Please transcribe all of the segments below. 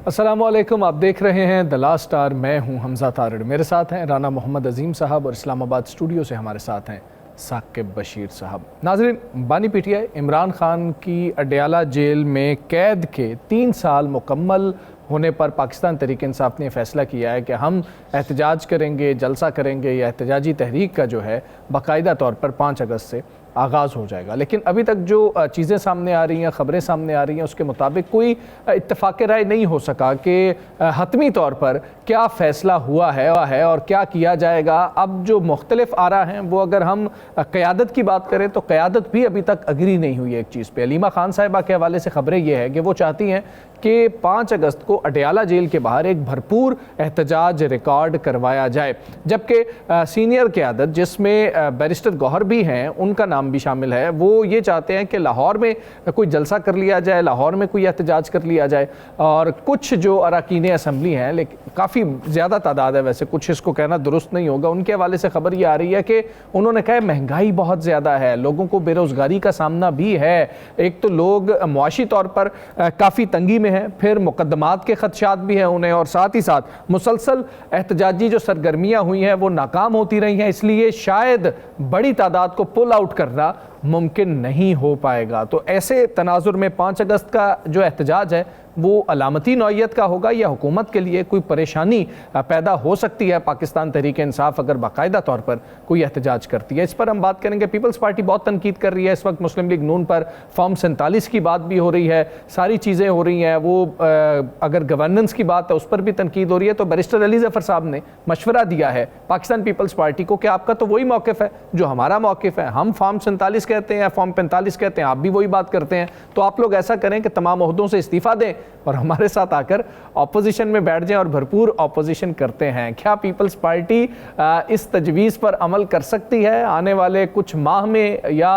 अस्सलामुअलैकुम, आप देख रहे हैं द लास्ट स्टार। मैं हूं हमजा तारड़, मेरे साथ हैं राना मोहम्मद अजीम साहब और इस्लामाबाद स्टूडियो से हमारे साथ हैं साकिब बशीर साहब। नाज़रीन, बानी पीटीआई इमरान खान की अडयाला जेल में कैद के 3 साल मुकम्मल होने पर पाकिस्तान तहरीक इंसाफ ने फैसला किया है कि हम एहतजाज करेंगे, जलसा करेंगे या एहतजाजी तहरीक का जो है बाकायदा तौर पर 5 अगस्त से आगाज़ हो जाएगा। लेकिन अभी तक जो चीज़ें सामने आ रही हैं, ख़बरें सामने आ रही हैं, उसके मुताबिक कोई इत्तफ़ाक़ राय नहीं हो सका कि हतमी तौर पर क्या फ़ैसला हुआ है और क्या किया जाएगा। अब जो मुख्तलिफ आरा हैं वो अगर हम क़यादत की बात करें तो क़यादत भी अभी तक अग्री नहीं हुई है एक चीज़ पे। अलीमा खान साहिबा के हवाले से ख़बरें ये है कि वो चाहती हैं कि 5 अगस्त को अडयाला जेल के बाहर एक भरपूर एहतजाज रिकॉर्ड करवाया जाए, जबकि सीनियर क़यादत जिसमें बैरिस्टर गौहर भी हैं, उनका नाम भी शामिल है, वो ये चाहते हैं कि लाहौर में कोई जलसा कर लिया जाए, लाहौर में कोई एहतजाज कर लिया जाए। और कुछ जो अरकान असम्बली हैं, लेकिन काफ़ी ज़्यादा तादाद है, वैसे कुछ इसको कहना दुरुस्त नहीं होगा, उनके हवाले से खबर ये आ रही है कि उन्होंने कहा महंगाई बहुत ज़्यादा है, लोगों को बेरोज़गारी का सामना भी है। एक तो लोग मुआशी तौर पर काफ़ी तंगी में हैं, फिर मुकदमात के खदशात भी हैं उन्हें, और साथ ही साथ मुसलसल एहतजाजी जो सरगर्मियाँ हुई हैं वो नाकाम होती रही हैं, इसलिए शायद बड़ी तादाद को पुल आउट करना मुमकिन नहीं हो पाएगा। तो ऐसे तनाजुर में 5 अगस्त का जो एहतजाज है वो अलामती नौइयत का होगा या हुकूमत के लिए कोई परेशानी पैदा हो सकती है पाकिस्तान तहरीक इंसाफ अगर बाकायदा तौर पर कोई एहतजाज करती है। इस पर हम बात करेंगे। पीपल्स पार्टी बहुत तनकीद कर रही है इस वक्त, मुस्लिम लीग नून पर फॉर्म 47 की बात भी हो रही है, सारी चीज़ें हो रही हैं। वो अगर गवर्नेंस की बात है उस पर भी तनकीद हो रही है। तो बैरिस्टर अली ज़फ़र साहब ने मशवरा दिया है पाकिस्तान पीपल्स पार्टी को कि आपका तो वही मौक़िफ़ है जो हमारा मौक़िफ़ है, हम फॉर्म 47 कहते हैं या फॉर्म 45 कहते हैं, आप भी वही बात करते हैं, तो आप लोग ऐसा करें कि तमाम ओहदों से इस्तीफ़ा दें और हमारे साथ आकर ऑपोजिशन में बैठ जाएं और भरपूर ऑपोजिशन करते हैं। क्या पीपल्स पार्टी इस तजवीज़ पर अमल कर सकती है आने वाले कुछ माह में, या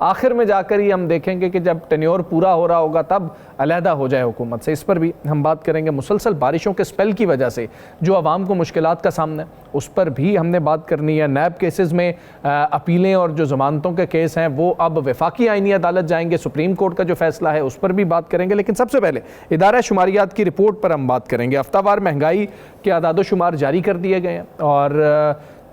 आखिर में जाकर ही हम देखेंगे कि जब टेन्योर पूरा हो रहा होगा तब अलहदा हो जाए हुकूमत से? इस पर भी हम बात करेंगे। मुसलसल बारिशों के स्पेल की वजह से जो आवाम को मुश्किलात का सामना है उस पर भी हमने बात करनी है। नैब केसेस में अपीलें और जो ज़मानतों के केस हैं वो अब वफाकी आईनी अदालत जाएंगे, सुप्रीम कोर्ट का जो फैसला है उस पर भी बात करेंगे। लेकिन सबसे पहले इदारा शुमारियात की रिपोर्ट पर हम बात करेंगे। हफ्तावार महंगाई के आदाद शुमार जारी कर दिए गए हैं और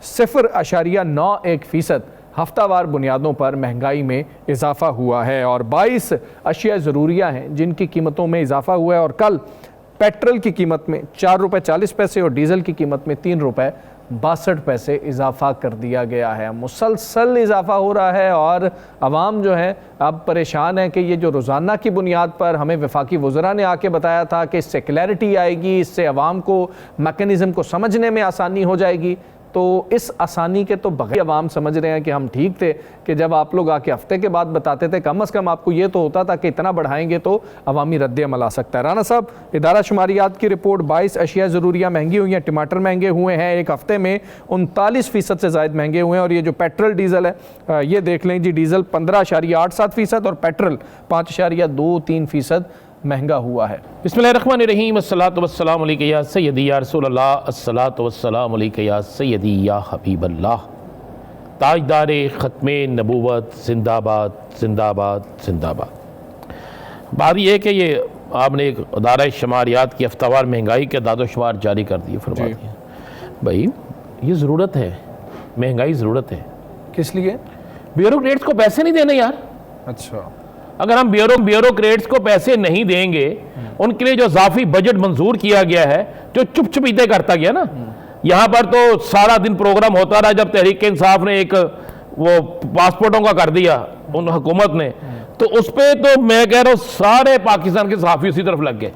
0.91% हफ्तावार बुनियादों पर महंगाई में इजाफा हुआ है और 22 अशिया ज़रूरियाँ हैं जिनकी कीमतों में इजाफा हुआ है। और कल पेट्रोल की कीमत में 4 रुपये 40 पैसे और डीज़ल की कीमत में 3 रुपये 62 पैसे इजाफा कर दिया गया है। मुसलसल इजाफा हो रहा है और आवाम जो है अब परेशान है कि ये जो रोज़ाना की बुनियाद पर हमें वफाकी वज़रा ने आके बताया था कि इससे क्लैरिटी आएगी, इससे आवाम को मैकेनिज़्म को समझने में आसानी हो जाएगी, तो इस आसानी के तो बगैर अवाम समझ रहे हैं कि हम ठीक थे कि जब आप लोग आके हफ्ते के बाद बताते थे, कम अज़ कम आपको ये तो होता था कि इतना बढ़ाएंगे तो अवामी रद्द अमल आ सकता है। राना साहब, इदारा शुमारियात की रिपोर्ट 22 अशिया ज़रूरियाँ महंगी हुई हैं, टमाटर महंगे हुए हैं, एक हफ्ते में 39% से ज़ायद महंगे हुए हैं। और ये जो पेट्रोल डीज़ल है ये देख लें जी, डीज़ल 15.87% और पेट्रोल 5.23% महंगा हुआ है। बिस्मिल्लाहिर्रहमानिर्रहीम, अस्सलातु वस्सलामु अलैका या सय्यदी या रसूलल्लाह, अस्सलातु वस्सलामु अलैका या सय्यदी या हबीबल्लाह। ताजदारे ख़त्मे नबूवत जिंदाबाद जिंदाबाद जिंदाबाद। बात यह है कि ये आपने एक अदारा शुमारियात की हफ्तावार महंगाई के अदाद शुमार जारी कर दिए, फरमा दिए। भाई ये ज़रूरत है, महंगाई ज़रूरत है। किस लिए? ब्यूरोक्रेट्स को पैसे नहीं देने यार। अच्छा, अगर हम ब्यूरोक्रेट्स को पैसे नहीं देंगे, उनके लिए जो ज़ाफ़ी बजट मंजूर किया गया है, जो चुप चुपीते करता गया ना, यहाँ पर तो सारा दिन प्रोग्राम होता रहा। जब तहरीक इंसाफ ने एक वो पासपोर्टों का कर दिया उन हुकूमत ने, तो उस पर तो मैं कह रहा हूँ सारे पाकिस्तान के सहाफ़ी उसी तरफ लग गए।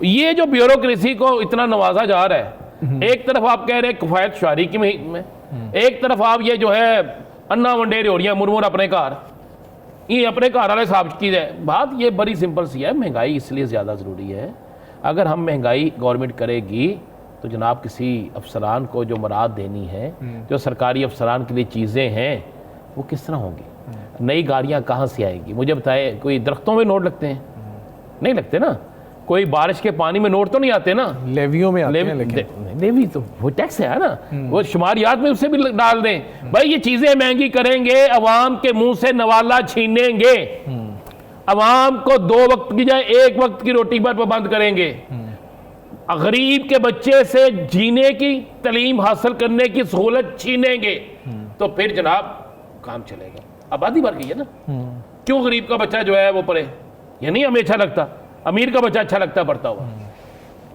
ये जो ब्यूरोक्रेसी को इतना नवाजा जा रहा है, एक तरफ आप कह रहे हैं किफ़ायत शुआरी की में, एक तरफ आप ये जो है अन्ना वंडेर हो रही है मुरमुर अपने घर, ये अपने घर वाले साहब की है। बात ये बड़ी सिंपल सी है, महंगाई इसलिए ज़्यादा ज़रूरी है। अगर हम महंगाई गवर्नमेंट करेगी तो जनाब किसी अफसरान को जो मुराद देनी है, जो सरकारी अफसरान के लिए चीज़ें हैं, वो किस तरह होंगी? नई गाड़ियाँ कहाँ से आएगी? मुझे बताए, कोई दरख्तों में नोट लगते हैं? नहीं लगते ना। कोई बारिश के पानी में नोट तो नहीं आते ना, लेवियों में आते हैं। लेकिन लेवी तो वो टैक्स है ना, वो शुमारियात में उससे भी डाल दें। भाई ये चीजें महंगी करेंगे, अवाम के मुंह से नवाला छीनेंगे, अवाम को 2 वक्त की जाए 1 वक्त की रोटी पर पाबंद करेंगे, गरीब के बच्चे से जीने की, तालीम हासिल करने की सहूलत छीनेंगे तो फिर जनाब काम चलेगा। आबादी बढ़ गई है ना, क्यों गरीब का बच्चा जो है वो पढ़े? ये नहीं हमें अच्छा लगता, अमीर का बच्चा अच्छा लगता पढ़ता हुआ।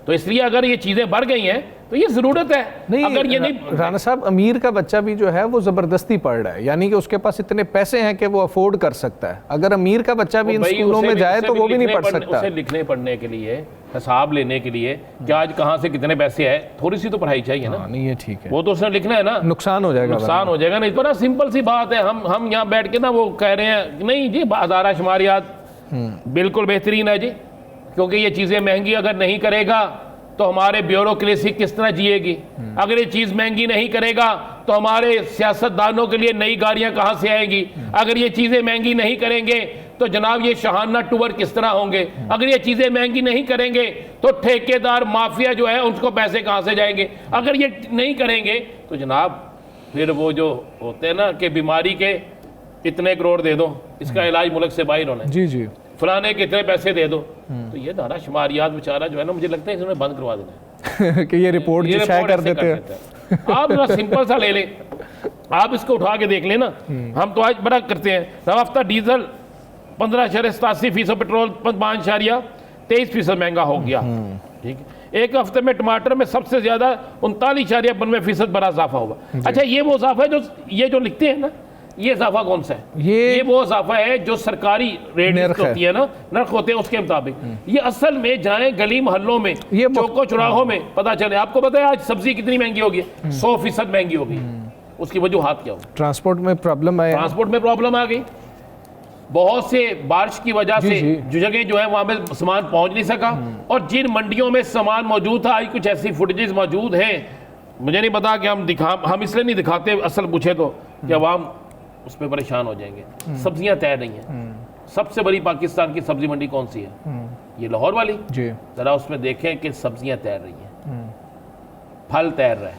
तो इसलिए अगर ये चीज़ें बढ़ गई हैं तो ये ज़रूरत है। नहीं, अगर ये नहीं, राना साहब, अमीर का बच्चा भी जो है वो ज़बरदस्ती पढ़ रहा है, यानी कि उसके पास इतने पैसे हैं कि वो अफोर्ड कर सकता है। अगर अमीर का बच्चा भी इन स्कूलों में जाए तो वो भी नहीं पढ़ सकता। उसे लिखने पढ़ने के लिए, हिसाब लेने के लिए कि आज कहाँ से कितने पैसे आए, थोड़ी सी तो पढ़ाई चाहिए ना। नहीं, ये ठीक है, वो तो उसने लिखना है ना, नुकसान हो जाएगा, नुकसान हो जाएगा। नहीं तो ना सिंपल सी बात है, हम यहाँ बैठ के ना वो कह रहे हैं नहीं जी आदारा शुमारियात बिल्कुल बेहतरीन है जी, क्योंकि ये चीज़ें महंगी अगर नहीं करेगा तो हमारे ब्यूरोक्रेसी किस तरह जिएगी? अगर ये चीज़ महंगी नहीं करेगा तो हमारे सियासतदानों के लिए नई गाड़ियां कहाँ से आएंगी? अगर ये चीज़ें महंगी नहीं करेंगे तो जनाब ये शहाना टूर किस तरह होंगे? अगर ये चीज़ें महंगी नहीं करेंगे तो ठेकेदार माफिया जो है उनको पैसे कहाँ से जाएंगे? अगर ये नहीं करेंगे तो जनाब फिर वो जो होते हैं ना कि बीमारी के इतने करोड़ दे दो, इसका इलाज मुल्क से बाहर होना है, जी जी, फलाने के इतने पैसे दे दो, तो ये दारा शुमारियात बेचारा जो है ना, मुझे लगता है इसमें बंद करवा देना है कि ये रिपोर्ट जो शाये कर देते हैं। आप जरा सिंपल सा ले लें, आप इसको उठा के देख लेना। हम तो आज बड़ा करते हैं, हफ्ता डीजल 15.87%, पेट्रोल 5.23% महंगा हो गया। ठीक है, एक हफ्ते में टमाटर में सबसे ज्यादा 39.92% बड़ा इजाफा हुआ। अच्छा, ये वो इजाफा है जो ये जो लिखते हैं ना, ये इजाफा कौन सा है? ये वो इजाफा है जो सरकारी रेट होती है ना, नर्ख होते हैं उसके मुताबिक। ये असल में जाए गली मोहल्लों में, चौकों चौराहों में पता चले। आपको पता है आज सब्जी कितनी महंगी होगी? 100% महंगी होगी। उसकी वजूहात क्या होगी? ट्रांसपोर्ट में प्रॉब्लम है, ट्रांसपोर्ट में प्रॉब्लम आ गई, बहुत से बारिश की वजह से जो जगह जो है वहां पे सामान पहुंच नहीं सका, और जिन मंडियों में सामान मौजूद था, आज कुछ ऐसी फुटेजेस मौजूद हैं, मुझे नहीं पता कि हम इसलिए नहीं दिखाते, असल पूछे तो कि अवाम उस पर परेशान हो जाएंगे। सब्जियां तैर रही हैं। सबसे बड़ी पाकिस्तान की सब्जी मंडी कौन सी है? ये लाहौर वाली जी। जरा उसमें देखें कि सब्जियां तैर रही हैं, फल तैर रहा है,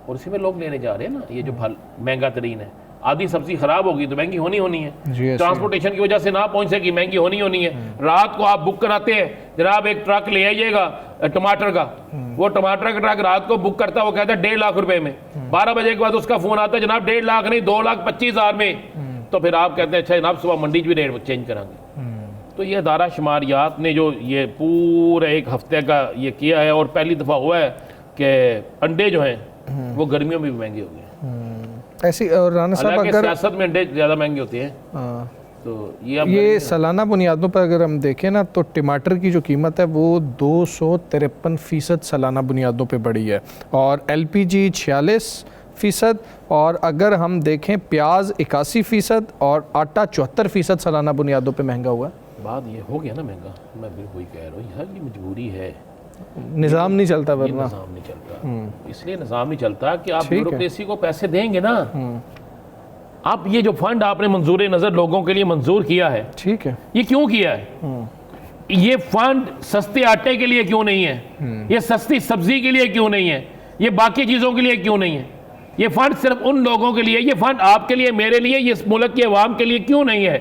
और इसी में लोग लेने जा रहे हैं ना। ये जो फल महंगा तरीन है, आधी सब्जी खराब होगी तो महंगी होनी है, ट्रांसपोर्टेशन की वजह से ना पहुंच सकी, महंगी होनी है। रात को आप बुक कराते हैं, जनाब एक ट्रक ले आइएगा टमाटर का, वो टमाटर का ट्रक रात को बुक करता है, वो कहता है 1.5 लाख रुपए में। 12 बजे के बाद उसका फोन आता है, जनाब 1.5 लाख नहीं 2,25,000 में। तो फिर आप कहते हैं अच्छा जनाब सुबह मंडी भी रेट चेंज करांगे। तो ये अदारा शुमारियात ने जो ये पूरे एक हफ्ते का ये किया है, और पहली दफ़ा हुआ है कि अंडे जो हैं वो गर्मियों में भी महंगे हो गए ऐसी। और राना साहब, अगर सियासत में अंडे ज़्यादा महंगे होते हैं, तो ये सालाना बुनियादों पर अगर हम देखें ना, तो टमाटर की जो कीमत है वो 253% सालाना बुनियादों पे बढ़ी है, और LPG 46%, और अगर हम देखें प्याज 81% और आटा 74% सालाना बुनियादों पे महंगा हुआ है। बात ये हो गया ना महंगा, मैं बिल्कुल कह रहा हूँ यार, ये मजबूरी है, निज़ाम नहीं चलता, वरना निज़ाम नहीं चलता। इसलिए निज़ाम नहीं चलता कि आप ब्यूरोक्रेसी को पैसे देंगे ना। आप ये जो फंड आपने मंजूर नज़र लोगों के लिए मंजूर किया है, ठीक है, ये क्यों किया है? ये फंड सस्ते आटे के लिए क्यों नहीं है? ये सस्ती सब्जी के लिए क्यों नहीं है? ये बाकी चीज़ों के लिए क्यों नहीं है? ये फंड सिर्फ उन लोगों के लिए, ये फंड आपके लिए, मेरे लिए, ये मुल्क के अवाम के लिए क्यों नहीं है?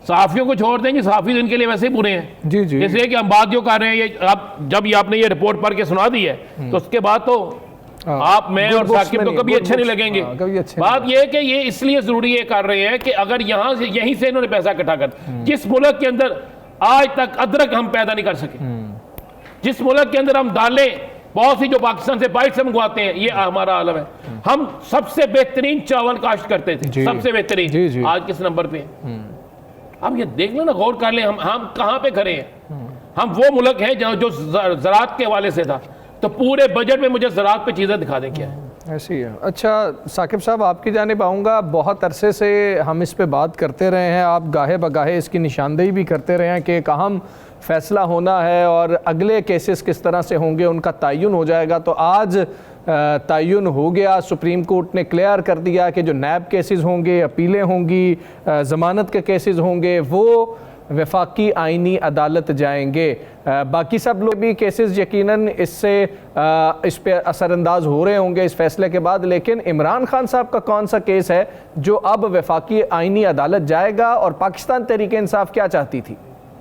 सहाफ़ियों को छोड़ देंगे, सहाफ़ी इनके लिए वैसे ही बुरे हैं जी जी, इसलिए कि हम बात जो कर रहे हैं, ये आप जब ये आपने ये रिपोर्ट पढ़ के सुना दी है, तो उसके बाद तो आप, मैं और साकिब तो कभी अच्छे नहीं लगेंगे। बात ये है कि ये इसलिए जरूरी ये कर रहे हैं कि अगर यहाँ से यहीं से इन्होंने पैसा इकट्ठा कर, जिस मुल्क के अंदर आज तक अदरक हम पैदा नहीं कर सके, जिस मुल्क के अंदर हम दालें बहुत सी जो पाकिस्तान से बाहर से मंगवाते हैं, ये हमारा आलम है। हम सबसे बेहतरीन चावल काश्त करते थे, सबसे बेहतरीन, आज किस नंबर पे? अब ये देख लो ना, गौर कर लें, हम कहाँ पे खड़े हैं। हम वो मुल्क है जो ज़राअत के हवाले से था, तो पूरे बजट में मुझे ज़राअत पे चीज़ें दिखा दें क्या है। ऐसी है। अच्छा साकिब साहब, आपकी जानिब आऊँगा। बहुत अरसे से हम इस पे बात करते रहे हैं, आप गाहे बगाहे इसकी निशानदेही भी करते रहे हैं कि एक अहम फैसला होना है और अगले केसेस किस तरह से होंगे उनका तयन हो जाएगा। तो आज तयन हो गया, सुप्रीम कोर्ट ने क्लियर कर दिया कि जो नैब केसेस होंगे, अपीलें होंगी, ज़मानत के केसेस होंगे, वो वफाकी आइनी अदालत जाएंगे। बाकी सब लोग भी केसेस यकीनन इससे इस पे असरअंदाज हो रहे होंगे इस फैसले के बाद, लेकिन इमरान खान साहब का कौन सा केस है जो अब वफाकी आइनी अदालत जाएगा, और पाकिस्तान तहरीक इंसाफ क्या चाहती थी?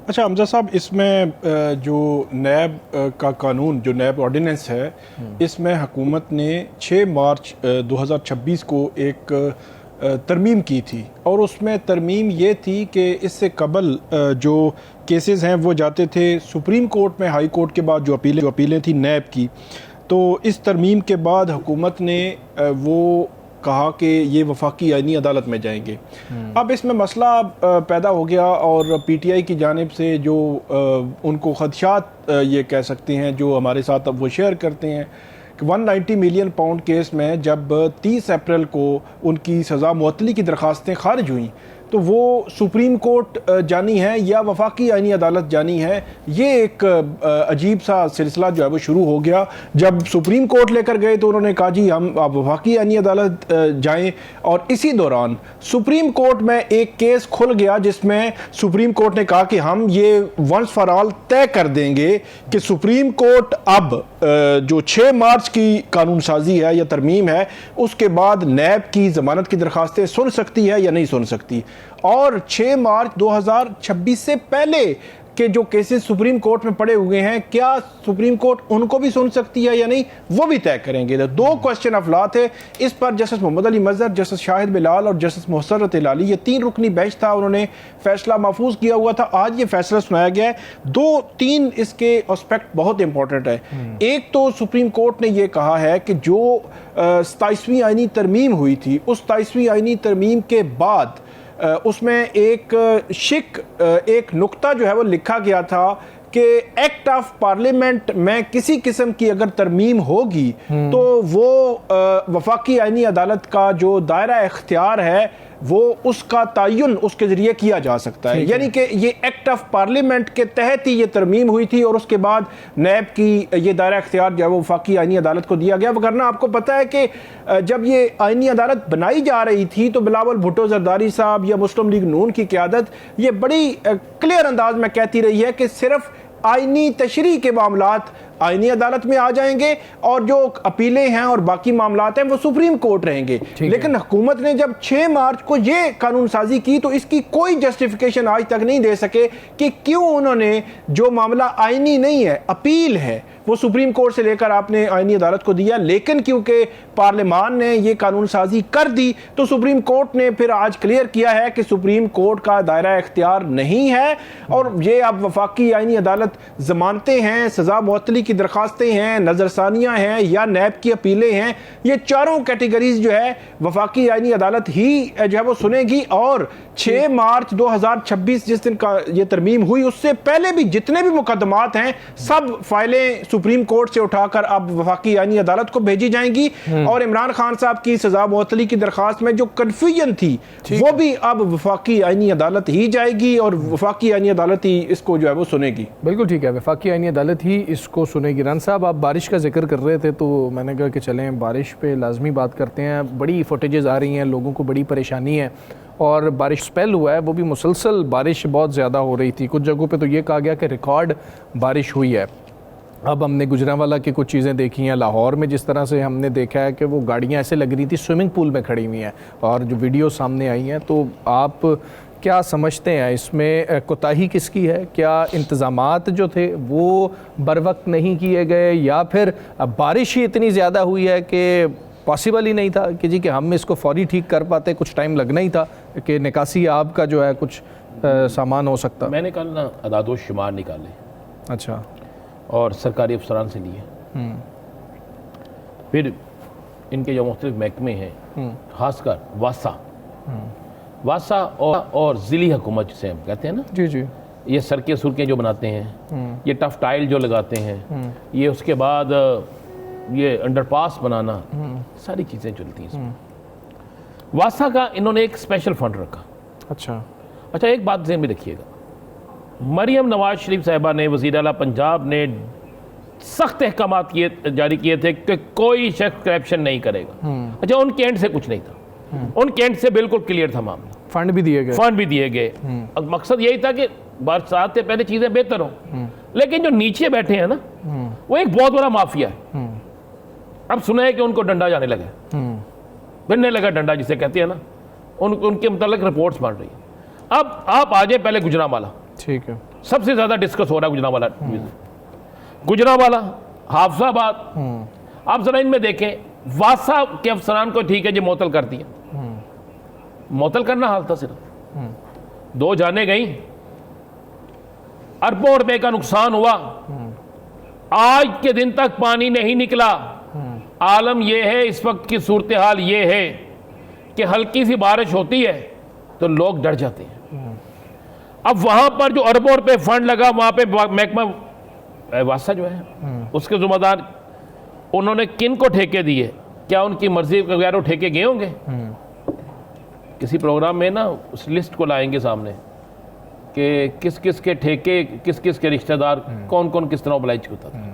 अच्छा हमजा साहब, इसमें जो नैब का कानून, जो नैब ऑर्डिनेंस है, इसमें हुकूमत ने 6 मार्च 2026 को एक तरमीम की थी, और उसमें तरमीम ये थी कि इससे कबल जो केसेस हैं वो जाते थे सुप्रीम कोर्ट में, हाई कोर्ट के बाद जो अपीलें थी नैब की। तो इस तरमीम के बाद हुकूमत ने वो कहा कि ये वफाकी आईनी अदालत में जाएंगे। अब इसमें मसला पैदा हो गया, और पीटीआई की जानिब से जो उनको खदशात ये कह सकते हैं जो हमारे साथ अब वो शेयर करते हैं कि 190 मिलियन पाउंड केस में जब 30 अप्रैल को उनकी सज़ा मुअत्तली की दरख्वास्तें खारिज हुई, तो वो सुप्रीम कोर्ट जानी है या वफाकी आईनी अदालत जानी है। ये एक अजीब सा सिलसिला जो है वो शुरू हो गया। जब सुप्रीम कोर्ट लेकर गए तो उन्होंने कहा जी हम आप वफाकी आईनी अदालत जाएं, और इसी दौरान सुप्रीम कोर्ट में एक केस खुल गया जिसमें सुप्रीम कोर्ट ने कहा कि हम ये वंस फॉर ऑल तय कर देंगे कि सुप्रीम कोर्ट अब जो 6 मार्च की कानून साजी है या तरमीम है, उसके बाद नैब की ज़मानत की दरख्वास्तें सुन सकती है या नहीं सुन सकती। और 6 मार्च 2026 से पहले के जो केसेस सुप्रीम कोर्ट में पड़े हुए हैं, क्या सुप्रीम कोर्ट उनको भी सुन सकती है या नहीं, वो भी तय करेंगे। तो 2 क्वेश्चन ऑफ लॉ थे। इस पर जस्टिस मोहम्मद अली मजहर, जस्टिस शाहिद बिलाल और जस्टिस मोहसरत इलाली, ये 3 रुकनी बेंच था, उन्होंने फैसला महफूज किया हुआ था। आज ये फैसला सुनाया गया है। 2-3 इसके एस्पेक्ट बहुत इंपॉर्टेंट है। एक तो सुप्रीम कोर्ट ने ये कहा है कि जो 27वीं आईनी तरमीम हुई थी, उस 27वीं आईनी तरमीम के बाद उसमें एक नुक्ता जो है वो लिखा गया था कि एक्ट ऑफ पार्लियामेंट में किसी किस्म की अगर तरमीम होगी तो वो वफाकी आईनी अदालत का जो दायरा इख्तियार है वो उसका तयन उसके ज़रिए किया जा सकता है। यानी कि ये एक्ट ऑफ पार्लियामेंट के तहत ही ये तरमीम हुई थी, और उसके बाद नैब की ये दायरा इख्तियार जो है वो वफाकी आईनी अदालत को दिया गया। वरना आपको पता है कि जब ये आईनी अदालत बनाई जा रही थी तो बिलावल भुट्टो जरदारी साहब या मुस्लिम लीग नून की क़यादत ये बड़ी क्लियर अंदाज में कहती रही है कि सिर्फ आईनी तशरीह के मामलात आईनी अदालत में आ जाएंगे और जो अपीलें हैं और बाकी मामलात हैं वो सुप्रीम कोर्ट रहेंगे। लेकिन हुकूमत ने जब 6 मार्च को ये कानून साजी की तो इसकी कोई जस्टिफिकेशन आज तक नहीं दे सके कि क्यों उन्होंने जो मामला आईनी नहीं है, अपील है, वो सुप्रीम कोर्ट से लेकर आपने आईनी अदालत को दिया। लेकिन क्योंकि पार्लियामान ने ये कानून साजी कर दी तो सुप्रीम कोर्ट ने फिर आज क्लियर किया है कि सुप्रीम कोर्ट का दायरा इख्तियार नहीं है, और ये अब वफाकी आईनी अदालत जमानतें हैं, सजा मुअत्तली की दरखास्तें हैं, नजरसानियां हैं या नैब की अपीलें हैं, ये चारों कैटेगरीज जो है वफाकी आईनी अदालत ही जो है वो सुनेगी। और 6 मार्च 2026 जिस दिन का ये तरमीम हुई उससे पहले भी जितने भी मुकदमात हैं सब फाइलें सुप्रीम कोर्ट से उठाकर अब वफाकी आईनी अदालत को भेजी जाएंगी। और इमरान खान साहब की सजा मुअत्तली की दरखास्त में जो कन्फ्यूजन थी वो भी अब वफाकी आईनी अदालत ही जाएगी और वफाकी आईनी अदालत ही इसको जो है वो सुनेगी। बिल्कुल ठीक है, वफाकी आईनी अदालत ही इसको सुनेगी। रान साहब, आप बारिश का जिक्र कर रहे थे तो मैंने कहा कि चलें बारिश पे लाजमी बात करते हैं। बड़ी फुटेजेस आ रही हैं, लोगों को बड़ी परेशानी है, और बारिश स्पेल हुआ है वो भी मुसलसल बारिश बहुत ज़्यादा हो रही थी। कुछ जगहों पे तो ये कहा गया कि रिकॉर्ड बारिश हुई है। अब हमने गुजरांवाला की कुछ चीज़ें देखी हैं, लाहौर में जिस तरह से हमने देखा है कि वो गाड़ियाँ ऐसे लग रही थी स्विमिंग पूल में खड़ी हुई हैं, और जो वीडियो सामने आई हैं, तो आप क्या समझते हैं इसमें कोताही किसकी है? क्या इंतज़ामात जो थे वो बर वक्त नहीं किए गए, या फिर बारिश ही इतनी ज़्यादा हुई है कि पॉसिबल ही नहीं था कि जी कि हम इसको फौरी ठीक कर पाते, कुछ टाइम लगना ही था कि निकासी आब का जो है कुछ सामान हो सकता? मैंने कल ना अदादो शुमार निकाले, अच्छा, और सरकारी अफसरान से लिए, फिर इनके जो मुख्तलिफ महकमे हैं, खासकर वासा और ज़िली हुकूमत जिसे हम कहते हैं ना, जी जी, ये सड़कें सुरकें जो बनाते हैं, ये टफ टाइल जो लगाते हैं, ये उसके बाद ये अंडरपास बनाना, सारी चीज़ें चलती हैं इसमें। वासा का इन्होंने एक स्पेशल फंड रखा। अच्छा, एक बात ध्यान में रखिएगा, मरियम नवाज शरीफ साहिबा ने, वज़ीर आला पंजाब ने सख्त अहकामात जारी किए थे कि कोई शख्स करप्शन नहीं करेगा। अच्छा, उनके एंड से कुछ नहीं था, उनके एंड से बिल्कुल क्लियर था मामला। फंड भी दिए गए। अब मकसद यही था कि बरसात से पहले चीज़ें बेहतर हों। लेकिन जो नीचे बैठे हैं ना, वो एक बहुत बड़ा माफिया है। अब सुना है कि उनको डंडा जाने लगा, भिड़ने लगा डंडा जिसे कहते हैं ना, उनके मुतालिक रिपोर्ट्स बन रही है। अब आप आ जाए पहले गुजरांवाला, ठीक है, सबसे ज़्यादा डिस्कस हो रहा है गुजरांवाला, हाफजाबाद। आप ज़रा इनमें देखें, वासा के अफसरान को ठीक है जी मौतल कर दिया, मौतल करना हाल था सिर्फ, 2 जाने गई, अरबों रुपए का नुकसान हुआ, आज के दिन तक पानी नहीं निकला। आलम यह है, इस वक्त की सूरत हाल ये है कि हल्की सी बारिश होती है तो लोग डर जाते हैं। अब वहां पर जो अरबों रुपए फंड लगा, वहां पे महकमा वासा जो है उसके जुम्मेदार, उन्होंने किन को ठेके दिए? क्या उनकी मर्जी के बगैर वो ठेके गए होंगे? किसी प्रोग्राम में ना उस लिस्ट को लाएंगे सामने कि किस किस के ठेके, किस किस के रिश्तेदार, कौन कौन किस तरह ओबलाइज होता था।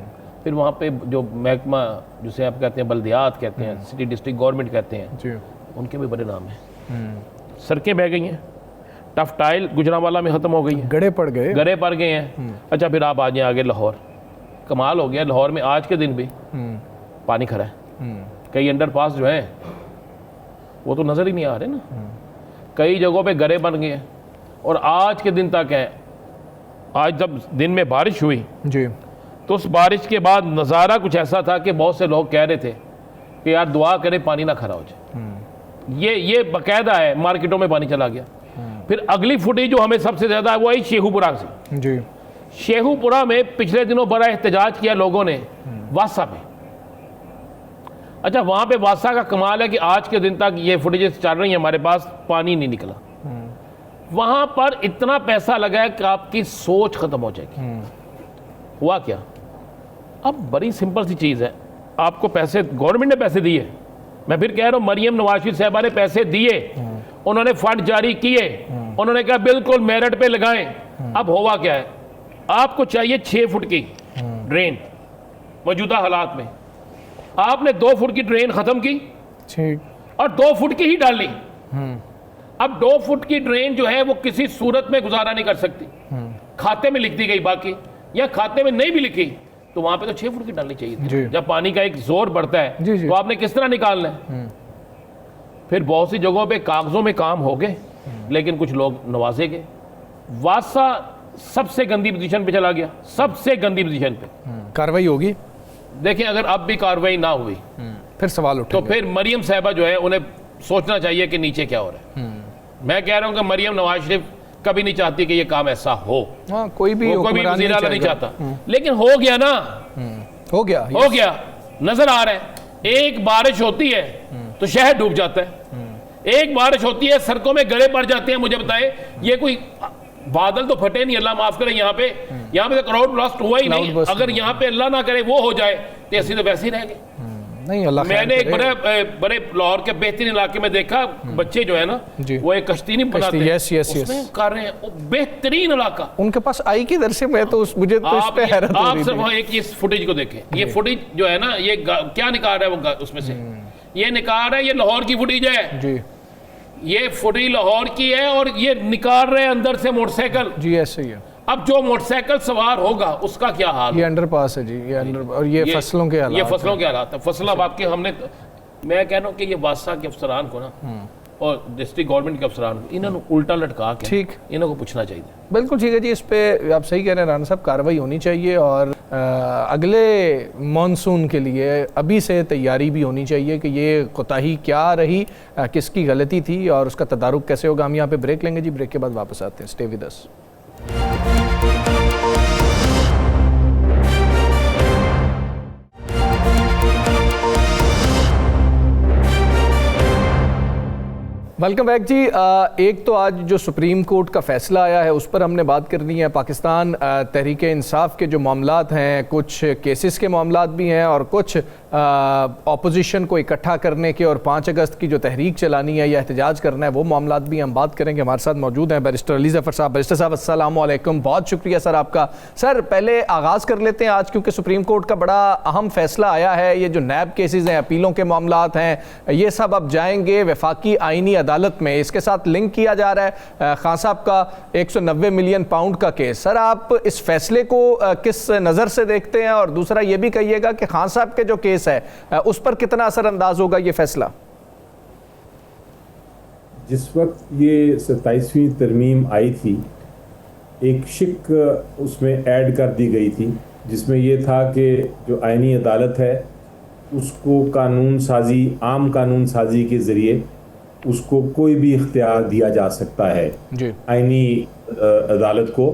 फिर वहाँ पे जो महकमा, जिसे आप कहते हैं बल्दियात कहते हैं, सिटी डिस्ट्रिक्ट गवर्नमेंट कहते हैं जी, उनके भी बड़े नाम हैं। सड़कें बह गई हैं, टफ टाइल गुजरांवाला में ख़त्म हो गई है, गड्ढे पड़ गए हैं। अच्छा, फिर आप आ जाए आगे लाहौर, कमाल हो गया, लाहौर में आज के दिन भी पानी खड़ा है। कई अंडरपास जो है वो तो नज़र ही नहीं आ रहे ना, कई जगहों पे गड्ढे बन गए हैं और आज के दिन तक है। आज जब दिन में बारिश हुई जी, तो उस बारिश के बाद नज़ारा कुछ ऐसा था कि बहुत से लोग कह रहे थे कि यार दुआ करें पानी ना खड़ा हो जाए। ये बाकायदा है, मार्केटों में पानी चला गया। फिर अगली फुटेज जो हमें सबसे ज़्यादा है वो आई शेखुपुरा से जी। शेखुपुरा में पिछले दिनों बड़ा एहतजाज किया लोगों ने वासा पे। अच्छा, वहाँ पे वासा का कमाल है कि आज के दिन तक ये फुटेजेस चल रही हैं हमारे पास, पानी नहीं निकला। वहाँ पर इतना पैसा लगा है कि आपकी सोच ख़त्म हो जाएगी। हुआ क्या? अब बड़ी सिंपल सी चीज़ है, आपको पैसे, गवर्नमेंट ने पैसे दिए, मैं फिर कह रहा हूँ मरियम नवाज शरीफ साहबा ने पैसे दिए, उन्होंने फंड जारी किए, उन्होंने कहा बिल्कुल मेरिट पे लगाएं। अब हुआ क्या है, आपको चाहिए 6 फुट की ड्रेन, मौजूदा हालात में आपने 2 फुट की ड्रेन ख़त्म की और 2 फुट की ही डाली। अब 2 फुट की ड्रेन जो है वो किसी सूरत में गुजारा नहीं कर सकती, खाते में लिख दी गई, बाकी या खाते में नहीं भी लिखी तो वहां पे तो 6 फुट की डालनी चाहिए थी। जब पानी का एक जोर बढ़ता है तो आपने किस तरह निकालना है? फिर बहुत सी जगहों पे कागजों में काम हो गए, लेकिन कुछ लोग नवाजे गए। वासा सबसे गंदी पोजीशन पे चला गया, सबसे गंदी पोजीशन पे। कार्रवाई होगी? देखिए, अगर अब भी कार्रवाई ना हुई फिर सवाल उठेंगे, तो फिर मरियम साहबा जो है उन्हें सोचना चाहिए कि नीचे क्या हो रहा है। मैं कह रहा हूं कि मरियम नवाज शरीफ कभी नहीं चाहती कि ये काम ऐसा हो। कोई भी वज़ीर आला नहीं चाहता, लेकिन हो गया ना, हो गया, नजर आ रहा है। एक बारिश होती है तो शहर डूब जाता है, एक बारिश होती है सड़कों में गड्ढे पड़ जाते हैं। मुझे बताएं, ये कोई बादल तो फटे नहीं, अल्लाह माफ करे। यहाँ पे तो क्राउड ब्लास्ट हुआ ही नहीं। अगर यहाँ पे अल्लाह ना करे वो हो जाए तो ऐसे तो वैसे ही रहेंगे। नहीं, अल्लाह मैंने एक बड़े लाहौर के बेहतरीन इलाके में देखा, बच्चे जो है ना वो एक कश्ती नहीं बनाते, उसमें कर रहे हैं, वो बेहतरीन इलाका। उनके पास आई किधर से? मैं तो मुझे तो इस पे हैरत हो रही थी। आप एक इस फुटेज को देखें, ये फुटेज जो है ना, ये क्या निकाल रहा है वो उसमें से, ये निकाल रहा है, ये लाहौर की फुटेज है जी, ये फुटेज लाहौर की है और ये निकाल रहे हैं अंदर से मोटरसाइकिल जी, ऐसे ही है। अब जो मोटरसाइकिल सवार होगा उसका क्या हाल? ये अंडरपास है जी, ये अंडर, और ये फसलों के हालात, ये फसलों के हालात है। फसल अब आपके हमने, मैं कह रहा हूँ कि ये वासा के अफसरान को ना और डिस्ट्रिक्ट गवर्नमेंट के अफसरान को इन्होंने उल्टा लटका के ठीक इन्हों को पूछना चाहिए। बिल्कुल ठीक है जी, इस पे आप सही कह रहे हैं राणा साहब, कार्रवाई होनी चाहिए और अगले मॉनसून के लिए अभी से तैयारी भी होनी चाहिए कि ये कोताही क्या रही, किसकी गलती थी और उसका तदारुक कैसे होगा। हम यहाँ पे ब्रेक लेंगे जी, ब्रेक के बाद वापस आते हैं। Stay with us. Welcome back जी। एक तो आज जो सुप्रीम कोर्ट का फैसला आया है उस पर हमने बात करनी है। पाकिस्तान तहरीक इंसाफ के जो मामलात हैं, कुछ केसेस के मामलात भी हैं और कुछ ऑपोजिशन को इकट्ठा करने के और 5 अगस्त की जो तहरीक चलानी है या एहतजाज करना है वो मामलात भी हम बात करेंगे। हमारे साथ मौजूद हैं बैरिस्टर अली ज़फ़र साहब। बैरिस्टर साहब अस्सलाम वालेकुम, बहुत शुक्रिया सर आपका। सर पहले आगाज़ कर लेते हैं आज, क्योंकि सुप्रीम कोर्ट का बड़ा अहम फैसला आया है। ये जो नैब केसेस हैं, अपीलों के मामलात हैं, ये सब अब जाएंगे वफाकी आइनी अदालत में। इसके साथ लिंक किया जा रहा है खान साहब का 190 मिलियन पाउंड का केस। सर आप इस फैसले को किस नज़र से देखते हैं, और दूसरा ये भी कहिएगा कि खान साहब के जो केस है उस पर कितना असरअंदाज होगा ये फैसला? जिस वक्त ये 27वीं तरमीम आई थी एक शिक उसमें ऐड कर दी गई थी, जिसमें ये था कि जो आईनी अदालत है उसको कानून साजी, आम कानून साजी के ज़रिए उसको कोई भी इख्तियार दिया जा सकता है। जी। आईनी अदालत को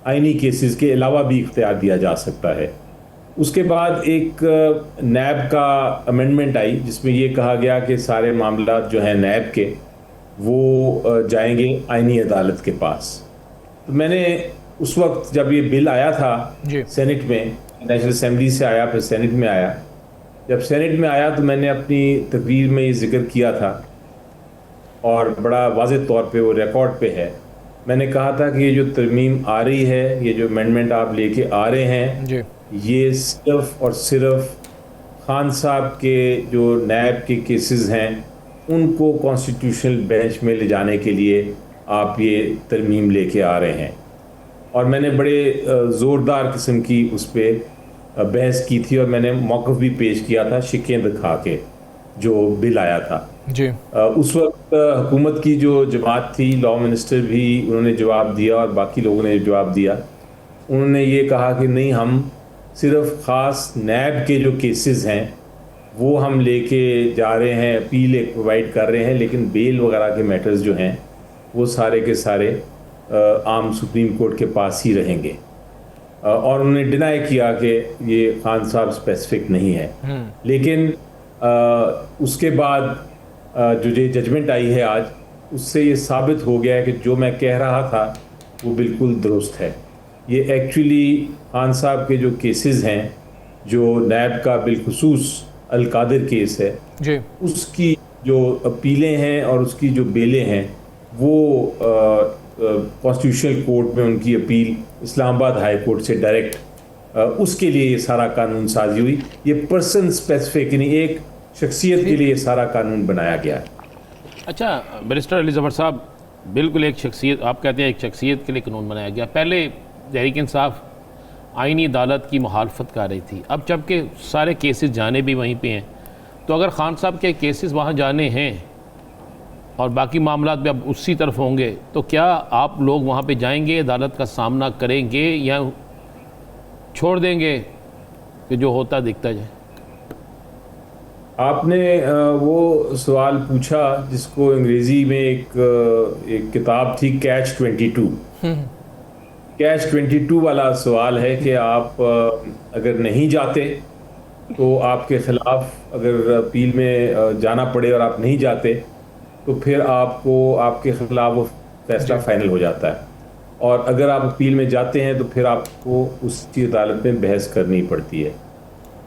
आईनी केसेस के अलावा भी इख्तियार दिया जा सकता है। उसके बाद एक नैब का अमेंडमेंट आई जिसमें ये कहा गया कि सारे मामला जो हैं नैब के वो जाएंगे आईनी अदालत के पास। तो मैंने उस वक्त जब ये बिल आया था सेनेट में, नेशनल असेंबली से आया फिर सेनेट में आया, जब सेनेट में आया तो मैंने अपनी तकरीर में ये जिक्र किया था और बड़ा वाज़ेह तौर पे वो रिकॉर्ड पे है। मैंने कहा था कि ये जो तरमीम आ रही है, ये जो अमेंडमेंट आप लेके आ रहे हैं जी। ये सिर्फ और सिर्फ खान साहब के जो नैब के केसेस हैं उनको कॉन्स्टिट्यूशनल बेंच में ले जाने के लिए आप ये तरमीम लेके आ रहे हैं। और मैंने बड़े ज़ोरदार किस्म की उस पर बहस की थी और मैंने मौक़िफ़ भी पेश किया था शिकें दिखा के जो बिल आया था जी। उस वक्त हुकूमत की जो जमात थी, लॉ मिनिस्टर भी उन्होंने जवाब दिया और बाकी लोगों ने जवाब दिया। उन्होंने ये कहा कि नहीं, हम सिर्फ ख़ास नैब के जो केसेस हैं वो हम लेके जा रहे हैं, अपील एक प्रोवाइड कर रहे हैं, लेकिन बेल वगैरह के मैटर्स जो हैं वो सारे के सारे आम सुप्रीम कोर्ट के पास ही रहेंगे। और उन्होंने डिनाई किया कि ये खान साहब स्पेसिफिक नहीं है। लेकिन उसके बाद जो ये जजमेंट आई है आज, उससे ये साबित हो गया है कि जो मैं कह रहा था वो बिल्कुल दुरुस्त है। ये एक्चुअली खान साहब के जो केसेस हैं, जो नैब का बिलखुसूस अलकादिर केस है जी, उसकी जो अपीलें हैं और उसकी जो बेलें हैं वो कॉन्स्टिट्यूशनल कोर्ट में उनकी अपील इस्लामाबाद हाई कोर्ट से डायरेक्ट उसके लिए ये सारा कानून साजी हुई। ये पर्सन स्पेसिफिक यानी एक शख्सियत के लिए सारा कानून बनाया गया है। अच्छा बैरिस्टर अली ज़फ़र साहब, बिल्कुल एक शख्सियत, आप कहते हैं एक शख्सियत के लिए कानून बनाया गया। पहले तहरीक इंसाफ आईनी अदालत की मुखालफत कर रही थी, अब जबकि सारे केसेस जाने भी वहीं पे हैं, तो अगर खान साहब के केसेस वहाँ जाने हैं और बाकी मामला भी अब उसी तरफ होंगे, तो क्या आप लोग वहाँ पे जाएंगे, अदालत का सामना करेंगे या छोड़ देंगे कि जो होता दिखता जाए? आपने वो सवाल पूछा जिसको अंग्रेज़ी में एक किताब थी कैच 22। कैच 22 वाला सवाल है कि आप अगर नहीं जाते तो आपके ख़िलाफ़ अगर अपील में जाना पड़े और आप नहीं जाते तो फिर आपको आपके ख़िलाफ़ वो फैसला फ़ाइनल हो जाता है, और अगर आप अपील में जाते हैं तो फिर आपको उसकी अदालत में बहस करनी पड़ती है।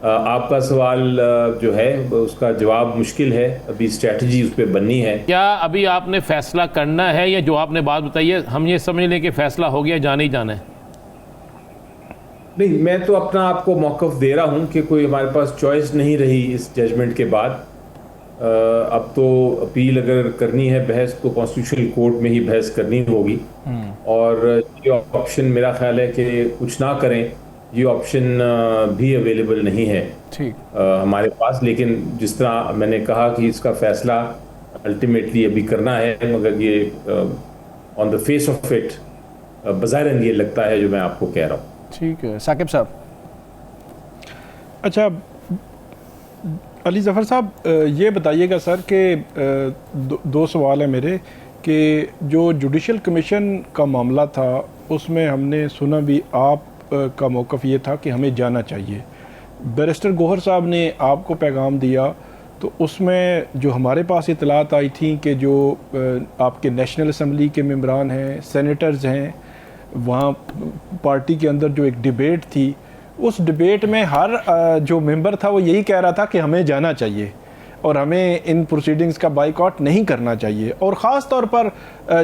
आपका सवाल जो है उसका जवाब मुश्किल है, अभी स्ट्रेटजी उस पर बननी है। क्या अभी आपने फैसला करना है या जो आपने बात बताई है हम ये समझ लें कि फैसला हो गया, जाना ही जाना है? नहीं, मैं तो अपना आपको मौक़िफ़ दे रहा हूँ कि कोई हमारे पास चॉइस नहीं रही इस जजमेंट के बाद। अब तो अपील अगर करनी है बहस तो कॉन्स्टिट्यूशनल कोर्ट में ही बहस करनी होगी, और ये ऑप्शन मेरा ख्याल है कि कुछ ना करें, ये ऑप्शन भी अवेलेबल नहीं है ठीक हमारे पास। लेकिन जिस तरह मैंने कहा कि इसका फैसला अल्टीमेटली अभी करना है, मगर ये on the face of it बज़ाहिरन ये लगता है जो मैं आपको कह रहा हूँ। ठीक है साकिब साहब। अच्छा अली ज़फ़र साहब, ये बताइएगा सर कि दो सवाल है मेरे कि जो जुडिशल कमीशन का मामला था उसमें हमने सुना भी आप का मौक़िफ़ ये था कि हमें जाना चाहिए। बैरिस्टर गौहर साहब ने आपको पैगाम दिया, तो उसमें जो हमारे पास इतलात आई थी कि जो आपके नेशनल असम्बली के मेंबरान हैं, सेनेटर्स हैं, वहाँ पार्टी के अंदर जो एक डिबेट थी, उस डिबेट में हर जो मेंबर था वो यही कह रहा था कि हमें जाना चाहिए और हमें इन प्रोसीडिंग्स का बाइकआउट नहीं करना चाहिए। और ख़ास तौर पर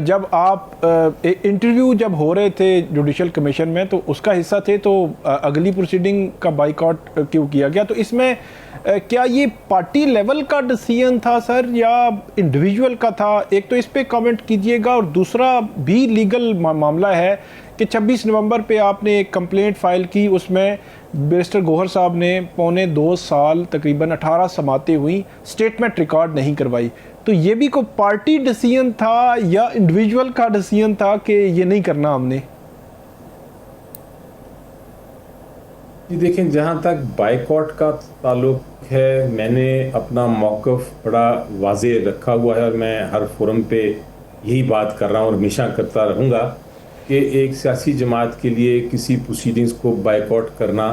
जब आप इंटरव्यू जब हो रहे थे जुडिशल कमीशन में तो उसका हिस्सा थे, तो अगली प्रोसीडिंग का बाइकआउट क्यों किया गया? तो इसमें क्या ये पार्टी लेवल का डिसीजन था सर या इंडिविजुअल का था? एक तो इस पर कमेंट कीजिएगा, और दूसरा भी लीगल मामला है कि 26 नवंबर पे आपने एक कंप्लेंट फ़ाइल की, उसमें बैरिस्टर गौहर साहब ने पौने 2 साल तकरीबन 18 समातें हुई, स्टेटमेंट रिकॉर्ड नहीं करवाई। तो ये भी कोई पार्टी डिसीजन था या इंडिविजुअल का डिसीजन था कि ये नहीं करना हमने? जी देखें, जहाँ तक बाइकॉट का ताल्लुक है, मैंने अपना मौक़िफ़ बड़ा वाज़े रखा हुआ है और मैं हर फोरम पे यही बात कर रहा हूँ और हमेशा करता रहूँगा कि एक सियासी जमात के लिए किसी प्रोसीडिंग्स को बाइकॉट करना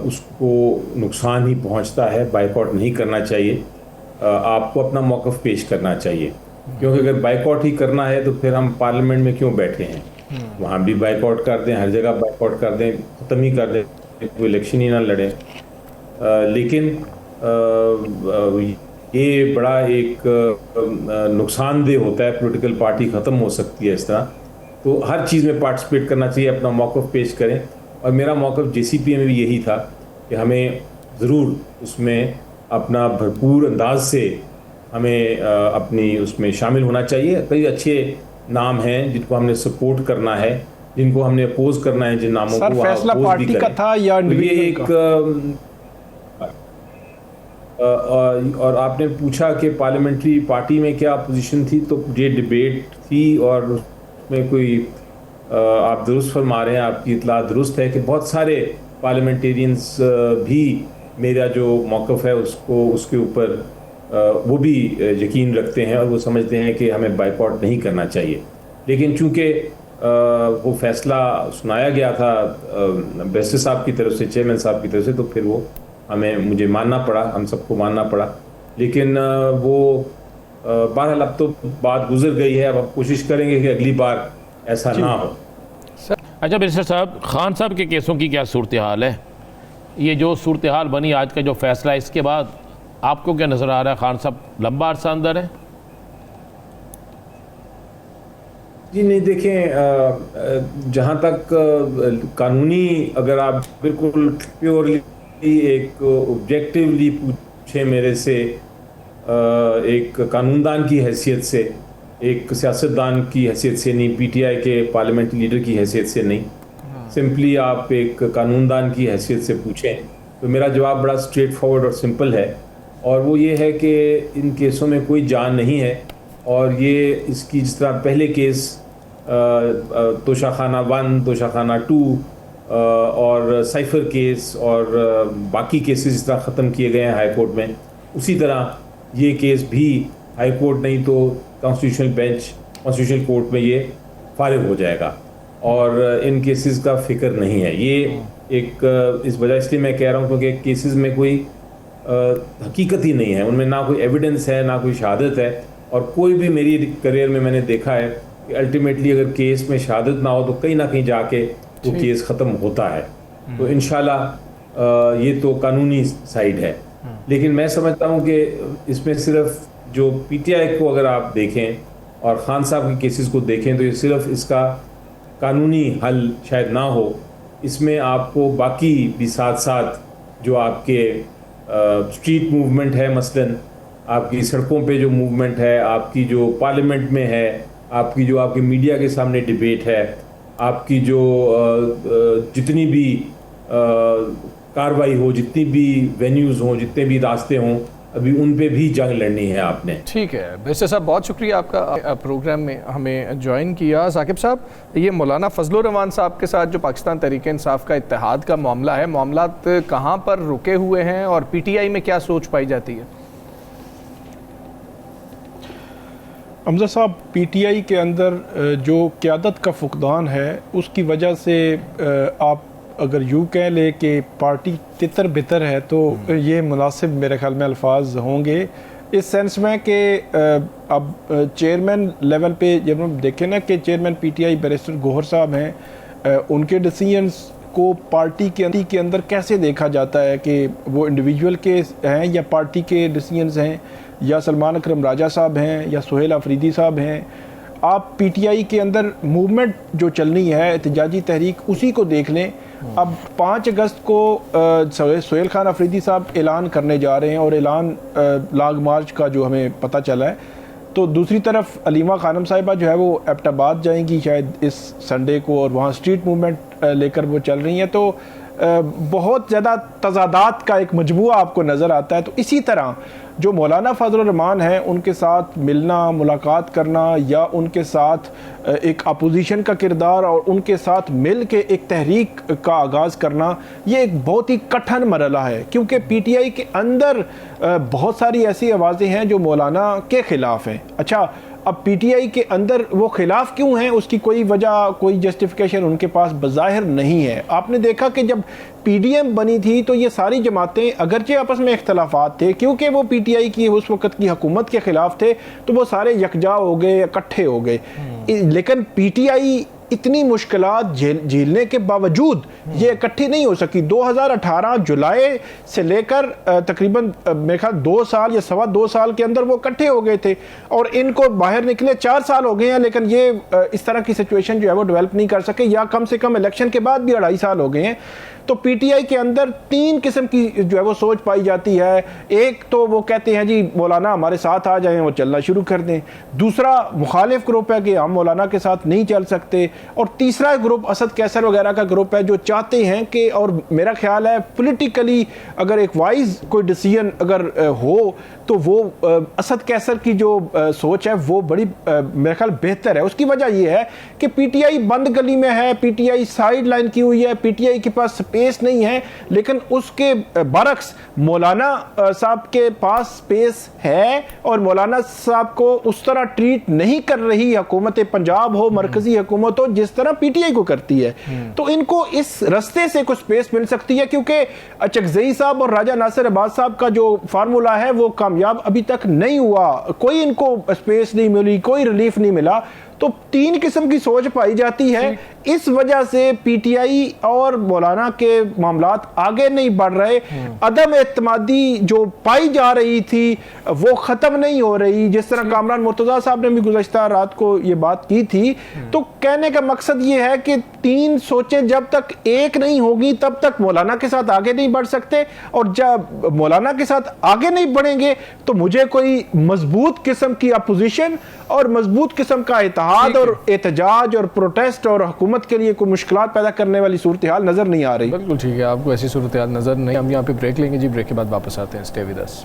उसको नुकसान ही पहुँचता है। बाइकॉट नहीं करना चाहिए, आपको अपना मौक़िफ़ पेश करना चाहिए, क्योंकि अगर बाइकॉट ही करना है तो फिर हम पार्लियामेंट में क्यों बैठे हैं? वहाँ भी बाइकॉट कर दें, हर जगह बाइकॉट कर दें, ख़त्म ही कर दें, कोई इलेक्शन ही ना लड़ें। लेकिन ये बड़ा एक नुकसानदेह होता है, पॉलिटिकल पार्टी ख़त्म हो सकती है इस तरह। तो हर चीज़ में पार्टिसिपेट करना चाहिए, अपना मौक़िफ़ पेश करें। और मेरा मौक़िफ़ JCPA में भी यही था कि हमें ज़रूर उसमें अपना भरपूर अंदाज से हमें अपनी उसमें शामिल होना चाहिए। कई अच्छे नाम हैं जिनको हमने सपोर्ट करना है, जिनको हमने अपोज करना है, जिन नामों सर को फैसला अपोज पार्टी भी का करें। था या तो ये इंडिविजुअल एक का? और आपने पूछा कि पार्लियामेंट्री पार्टी में क्या पोजीशन थी, तो ये डिबेट थी और उसमें कोई आप दुरुस्त फरमा रहे हैं, आपकी इतला दुरुस्त है कि बहुत सारे पार्लियामेंटेरियंस भी मेरा जो मौक़िफ़ है उसको उसके ऊपर वो भी यकीन रखते हैं और वो समझते हैं कि हमें बाइकॉट नहीं करना चाहिए। लेकिन चूँकि वो फैसला सुनाया गया था बैरिस्टर साहब की तरफ से, चेयरमैन साहब की तरफ से, तो फिर वो मुझे मानना पड़ा, हम सबको मानना पड़ा। लेकिन वो बहरहाल अब तो बात गुजर गई है, अब हम कोशिश करेंगे कि अगली बार ऐसा ना हो। अच्छा बैरिस्टर साहब, खान साहब के केसों की क्या सूरत हाल है? ये जो सूरत हाल बनी, आज का जो फैसला है, इसके बाद आपको क्या नज़र आ रहा है? खान साहब लंबा अरसा अंदर है? जी नहीं, देखें, जहाँ तक कानूनी, अगर आप बिल्कुल प्योरली एक ऑब्जेक्टिवली पूछे मेरे से, एक कानूनदान की हैसियत से, एक सियासतदान की हैसियत से नहीं, PTI के पार्लियामेंट्री लीडर की हैसियत से नहीं, सिंपली आप एक कानूनदान की हैसियत से पूछें, तो मेरा जवाब बड़ा स्ट्रेट फॉरवर्ड और सिंपल है। और वो ये है कि इन केसों में कोई जान नहीं है। और ये इसकी जिस तरह पहले केस तोशाखाना 1, तोशाखाना 2 और साइफर केस और बाकी केसेस जिस तरह ख़त्म किए गए हैं हाई कोर्ट में, उसी तरह ये केस भी हाई कोर्ट नहीं तो कॉन्स्टिट्यूशनल बेंच, कॉन्स्टिट्यूशनल कोर्ट में ये फारिग हो जाएगा। और इन केसेस का फ़िक्र नहीं है। ये एक इस वजह इसलिए मैं कह रहा हूँ क्योंकि केसेस में कोई हकीकत ही नहीं है, उनमें ना कोई एविडेंस है, ना कोई शहादत है। और कोई भी मेरी करियर में मैंने देखा है कि अल्टीमेटली अगर केस में शहादत ना हो तो कहीं ना कहीं जाके वो केस ख़त्म होता है। तो इंशाल्लाह ये तो कानूनी साइड है। लेकिन मैं समझता हूँ कि इसमें सिर्फ जो PTI को अगर आप देखें और खान साहब के केसेस को देखें तो ये सिर्फ इसका कानूनी हल शायद ना हो, इसमें आपको बाकी भी साथ साथ जो आपके स्ट्रीट मूवमेंट है, मसलन आपकी सड़कों पे जो मूवमेंट है, आपकी जो पार्लियामेंट में है, आपकी जो आपके मीडिया के सामने डिबेट है, आपकी जो जितनी भी कार्रवाई हो, जितनी भी वेन्यूज़ हों, जितने भी रास्ते हों, अभी उन पे भी जंग लड़नी है आपने। ठीक है बैरिस्टर साहब, बहुत शुक्रिया आपका प्रोग्राम में हमें ज्वाइन किया। साकिब साहब, ये मौलाना फजलुर रहमान साहब के साथ जो पाकिस्तान तहरीक इंसाफ का इत्तेहाद का मामला है, मामलात कहाँ पर रुके हुए हैं और PTI में क्या सोच पाई जाती है? हमजा साहब, PTI के अंदर जो क़यादत का फुकदान है उसकी वजह से आप अगर यूँ कह ले कि पार्टी तितर बितर है तो ये मुनासिब मेरे ख्याल में अल्फाज होंगे, इस सेंस में कि अब चेयरमैन लेवल पे जब हम देखें ना कि चेयरमैन PTI बैरिस्टर गौहर साहब हैं, उनके डिसीजंस को पार्टी के अंदर कैसे देखा जाता है कि वो इंडिविजुअल के हैं या पार्टी के डिसीजंस हैं, या सलमान अकरम राजा साहब हैं या सुहेल अफरीदी साहब हैं। आप PTI के अंदर मूवमेंट जो चलनी है, एहतजाजी तहरीक, उसी को देख लें। अब 5 अगस्त को सुहेल खान अफरीदी साहब ऐलान करने जा रहे हैं और ऐलान लाग मार्च का जो हमें पता चला है। तो दूसरी तरफ अलीमा खानम साहिबा जो है वो एबटाबाद जाएंगी शायद इस संडे को और वहाँ स्ट्रीट मूवमेंट लेकर वो चल रही हैं। तो बहुत ज़्यादा तजादात का एक मजमूआ आपको नज़र आता है। तो इसी तरह जो मौलाना फजल रहमान हैं उनके साथ मिलना, मुलाकात करना या उनके साथ एक अपोजिशन का किरदार और उनके साथ मिल के एक तहरीक का आगाज़ करना, ये एक बहुत ही कठिन मरला है, क्योंकि पीटीआई के अंदर बहुत सारी ऐसी आवाज़ें हैं जो मौलाना के ख़िलाफ़ हैं। अच्छा, अब पीटीआई के अंदर वो खिलाफ क्यों हैं, उसकी कोई वजह, कोई जस्टिफिकेशन उनके पास बज़ाहिर नहीं है। आपने देखा कि जब पीडीएम बनी थी तो ये सारी जमातें अगरचे आपस में इख्तलाफात थे, क्योंकि वो पीटीआई की उस वक़्त की हुकूमत के ख़िलाफ़ थे, तो वो सारे यकजा हो गए, इकट्ठे हो गए। लेकिन पीटीआई इतनी मुश्किलात झेलने के बावजूद ये इकट्ठी नहीं हो सकी। 2018 जुलाई से लेकर तकरीबन मेरे ख्याल 2 साल या 2.25 साल के अंदर वो इकट्ठे हो गए थे, और इनको बाहर निकले 4 साल हो गए हैं, लेकिन ये इस तरह की सिचुएशन जो है वो डेवलप नहीं कर सके, या कम से कम इलेक्शन के बाद भी 2.5 साल हो गए हैं। तो पीटीआई के अंदर 3 किस्म की जो है वो सोच पाई जाती है। एक तो वो कहते हैं जी मौलाना हमारे साथ आ जाएं, वो चलना शुरू कर दें। दूसरा मुखालिफ ग्रुप है कि हम मौलाना के साथ नहीं चल सकते। और तीसरा ग्रुप असद कैसर वगैरह का ग्रुप है जो चाहते हैं कि, और मेरा ख्याल है पॉलिटिकली अगर एक वाइज कोई डिसीजन अगर हो तो वो असद कैसर की जो सोच है वो बड़ी मेरा ख्याल बेहतर है। उसकी वजह ये है कि पीटीआई बंद गली में है, पीटीआई साइड लाइन की हुई है, पीटीआई के पास स्पेस नहीं है, लेकिन उसके बरक्स मौलाना साहब के पास स्पेस है, और मौलाना साहब को उस तरह ट्रीट नहीं कर रही हुकूमत पंजाब हो, मरकजी हुकूमत हो, जिस तरह पीटीआई को करती है। तो इनको इस रास्ते से कुछ स्पेस मिल सकती है, क्योंकि चकजई साहब और राजा नासिर अब्बास साहब का जो फार्मूला है वो कामयाब अभी तक नहीं हुआ, कोई इनको स्पेस नहीं मिली, कोई रिलीफ नहीं मिला। तो 3 किस्म की सोच पाई जाती है। इस वजह से पीटीआई और मौलाना के मामलात आगे नहीं बढ़ रहे। अदम एतमादी जो पाई जा रही थी वो ख़त्म नहीं हो रही। जिस तरह कामरान मुर्तज़ा साहब ने भी गुज़श्ता रात को ये बात की थी, तो कहने का मकसद ये है कि 3 सोचें जब तक एक नहीं होगी तब तक मौलाना के साथ आगे नहीं बढ़ सकते, और जब मौलाना के साथ आगे नहीं बढ़ेंगे तो मुझे कोई मजबूत किस्म की अपोजिशन और मजबूत किस्म का इत्तेहाद और एहतजाज और प्रोटेस्ट और हुकूमत के लिए कोई मुश्किलात पैदा करने वाली सूरत हाल नजर नहीं आ रही। बिल्कुल ठीक है, आपको ऐसी सूरत हाल नजर नहीं। हम यहाँ पे ब्रेक लेंगे जी, ब्रेक के बाद वापस आते हैं। Stay with us.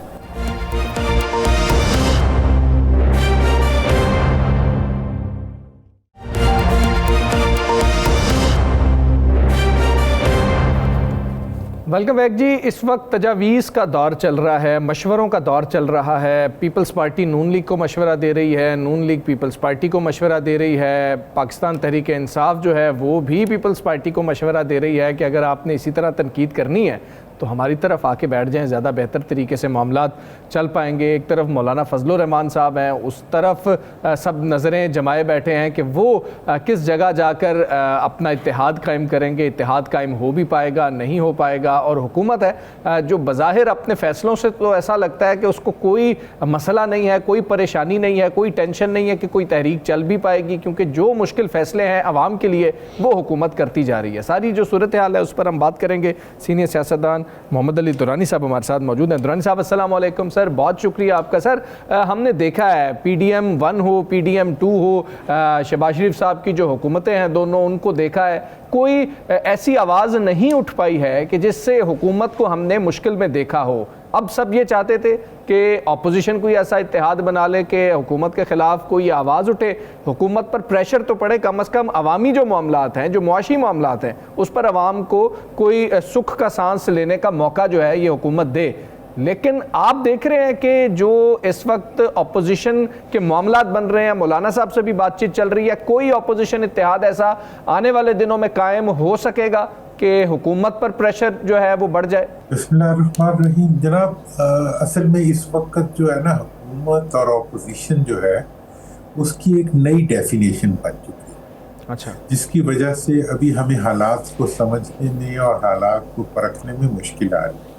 Welcome back जी। इस वक्त तजावीज़ का दौर चल रहा है, मशवरों का दौर चल रहा है। पीपल्स पार्टी नून लीग को मशवरा दे रही है, नून लीग पीपल्स पार्टी को मशवरा दे रही है, पाकिस्तान तहरीक इंसाफ जो है वो भी पीपल्स पार्टी को मशवरा दे रही है कि अगर आपने इसी तरह तनकीद करनी है तो हमारी तरफ आके बैठ जाएं, ज़्यादा बेहतर तरीके से मामलात चल पाएंगे। एक तरफ मौलाना फजल रहमान साहब हैं, उस तरफ सब नज़रें जमाए बैठे हैं कि वो किस जगह जाकर अपना इत्तेहाद कायम करेंगे। इत्तेहाद कायम हो भी पाएगा, नहीं हो पाएगा। और हुकूमत है जो बज़ाहिर अपने फ़ैसलों से तो ऐसा लगता है कि उसको कोई मसला नहीं है, कोई परेशानी नहीं है, कोई टेंशन नहीं है कि कोई तहरीक चल भी पाएगी, क्योंकि जो मुश्किल फ़ैसले हैं आवाम के लिए वो हुकूमत करती जा रही है। सारी जो सूरत हाल है उस पर हम बात करेंगे। सीनियर सियासतदान मोहम्मद अली दुरानी साहब हमारे साथ मौजूद हैं। दुरानी साहब अस्सलाम वालेकुम सर, बहुत शुक्रिया आपका। सर हमने देखा है PDM 1 हो, PDM 2 हो, शहबाज शरीफ साहब की जो हुकूमतें हैं दोनों, उनको देखा है, कोई ऐसी आवाज़ नहीं उठ पाई है कि जिससे हुकूमत को हमने मुश्किल में देखा हो। अब सब ये चाहते थे कि अपोजिशन कोई ऐसा इत्तेहाद बना ले कि हुकूमत के ख़िलाफ़ कोई आवाज़ उठे, हुकूमत पर प्रेशर तो पड़े, कम अज़ कम अवामी जो मामलात हैं, जो मुआशी मामलात हैं, उस पर आवाम को कोई सुख का सांस लेने का मौका जो है ये हुकूमत दे। लेकिन आप देख रहे हैं कि जो इस वक्त अपोजिशन के मामलात बन रहे हैं, मौलाना साहब से भी बातचीत चल रही है, कोई अपोजिशन इत्तेहाद ऐसा आने वाले दिनों में कायम हो सकेगा कि हुकूमत पर प्रेशर जो है वो बढ़ जाए? बिस्मिल्लाहिर्रहमानिर्रहीम। जनाब, असल में इस वक्त जो है ना, हुकूमत और अपोजिशन जो है उसकी एक नई डेफिनेशन बन चुकी है। अच्छा। जिसकी वजह से अभी हमें हालात को समझने में और हालात को परखने में मुश्किल आ रही है।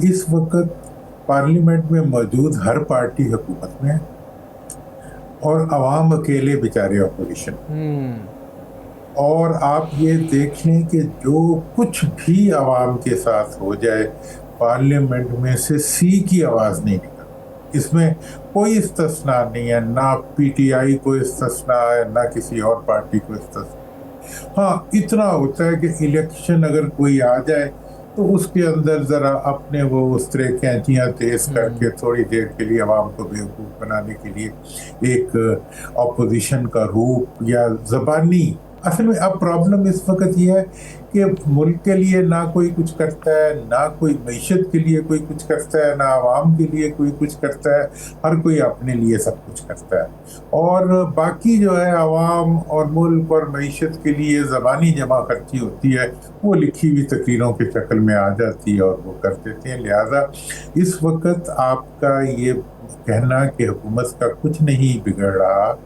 इस वक्त पार्लियामेंट में मौजूद हर पार्टी हुकूमत में है और अवाम अकेले बेचारे अपोजिशन। और आप ये देख लें कि जो कुछ भी आवाम के साथ हो जाए, पार्लियामेंट में से सी की आवाज़ नहीं निकलती। इसमें कोई इस्तिस्ना नहीं है, ना PTI को इस्तिस्ना है, ना किसी और पार्टी को इस्तिस्ना। हाँ, इतना होता है कि इलेक्शन अगर कोई आ जाए तो उसके अंदर ज़रा अपने वो उस तरह कैंचियाँ तेज करके थोड़ी देर के लिए आवाम को बेवकूफ़ बनाने के लिए एक ऑपोजिशन का रूप या ज़बानी। असल में अब प्रॉब्लम इस वक्त ये है कि मुल्क के लिए ना कोई कुछ करता है, ना कोई मईशत के लिए कोई कुछ करता है, ना आवाम के लिए कोई कुछ करता है, हर कोई अपने लिए सब कुछ करता है। और बाकी जो है आवाम और मुल्क और मईशत के लिए ज़बानी जमा खर्ची होती है, वो लिखी हुई तकरीरों के शक्ल में आ जाती है और वो कर देते हैं। लिहाजा इस वक्त आपका ये कहना कि हुकूमत का कुछ नहीं बिगड़ रहा,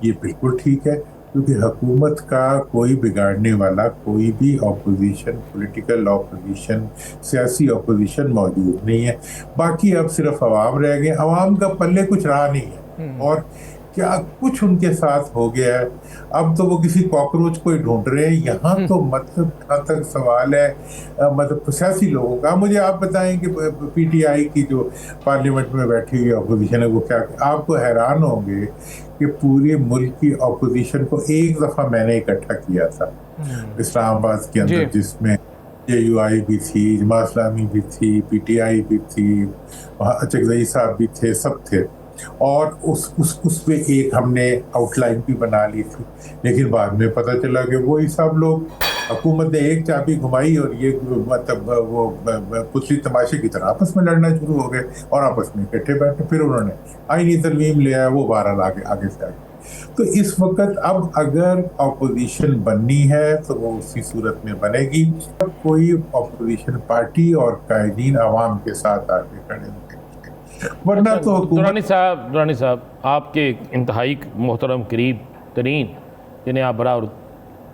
ये बिल्कुल ठीक है, क्योंकि हुकूमत का कोई बिगाड़ने वाला कोई भी ऑपोजिशन, पॉलिटिकल ऑपोजिशन, सियासी ऑपोजिशन मौजूद नहीं है। बाकी अब सिर्फ अवाम रह गए, अवाम का पल्ले कुछ रहा नहीं है और क्या कुछ उनके साथ हो गया है। अब तो वो किसी कॉकरोच को ही ढूंढ रहे हैं। यहाँ तो मतलब जहाँ तक सवाल है मतलब सियासी लोगों का, मुझे आप बताएं कि पीटीआई की जो पार्लियामेंट में बैठी हुई अपोजिशन है वो क्या, आपको हैरान होंगे कि पूरे मुल्क की अपोजिशन को एक दफ़ा मैंने इकट्ठा किया था इस्लामाबाद के अंदर, जिसमें JUI भी थी, जमात इस्लामी भी थी, PTI भी थी, चकजई साहब भी थे, सब थे। और उसमें एक हमने आउटलाइन भी बना ली थी, लेकिन बाद में पता चला कि वही सब लोग, हुकूमत ने एक चाबी घुमाई और ये मतलब वो पुतली तमाशे की तरह आपस में लड़ना शुरू हो गए और आपस में इकट्ठे बैठे। फिर उन्होंने आईनी तरमीम ले आया, वो 12 आगे से आगे। तो इस वक्त अब अगर अपोजिशन बननी है तो वो उसी सूरत में बनेगी, कोई अपोजिशन पार्टी और कायदीन आवाम के साथ आगे खड़े होंगे, वरना तो दुरानी साहब आपके इंतहाई मोहतरम करीब तरीन, जिन्हें आप बड़ा और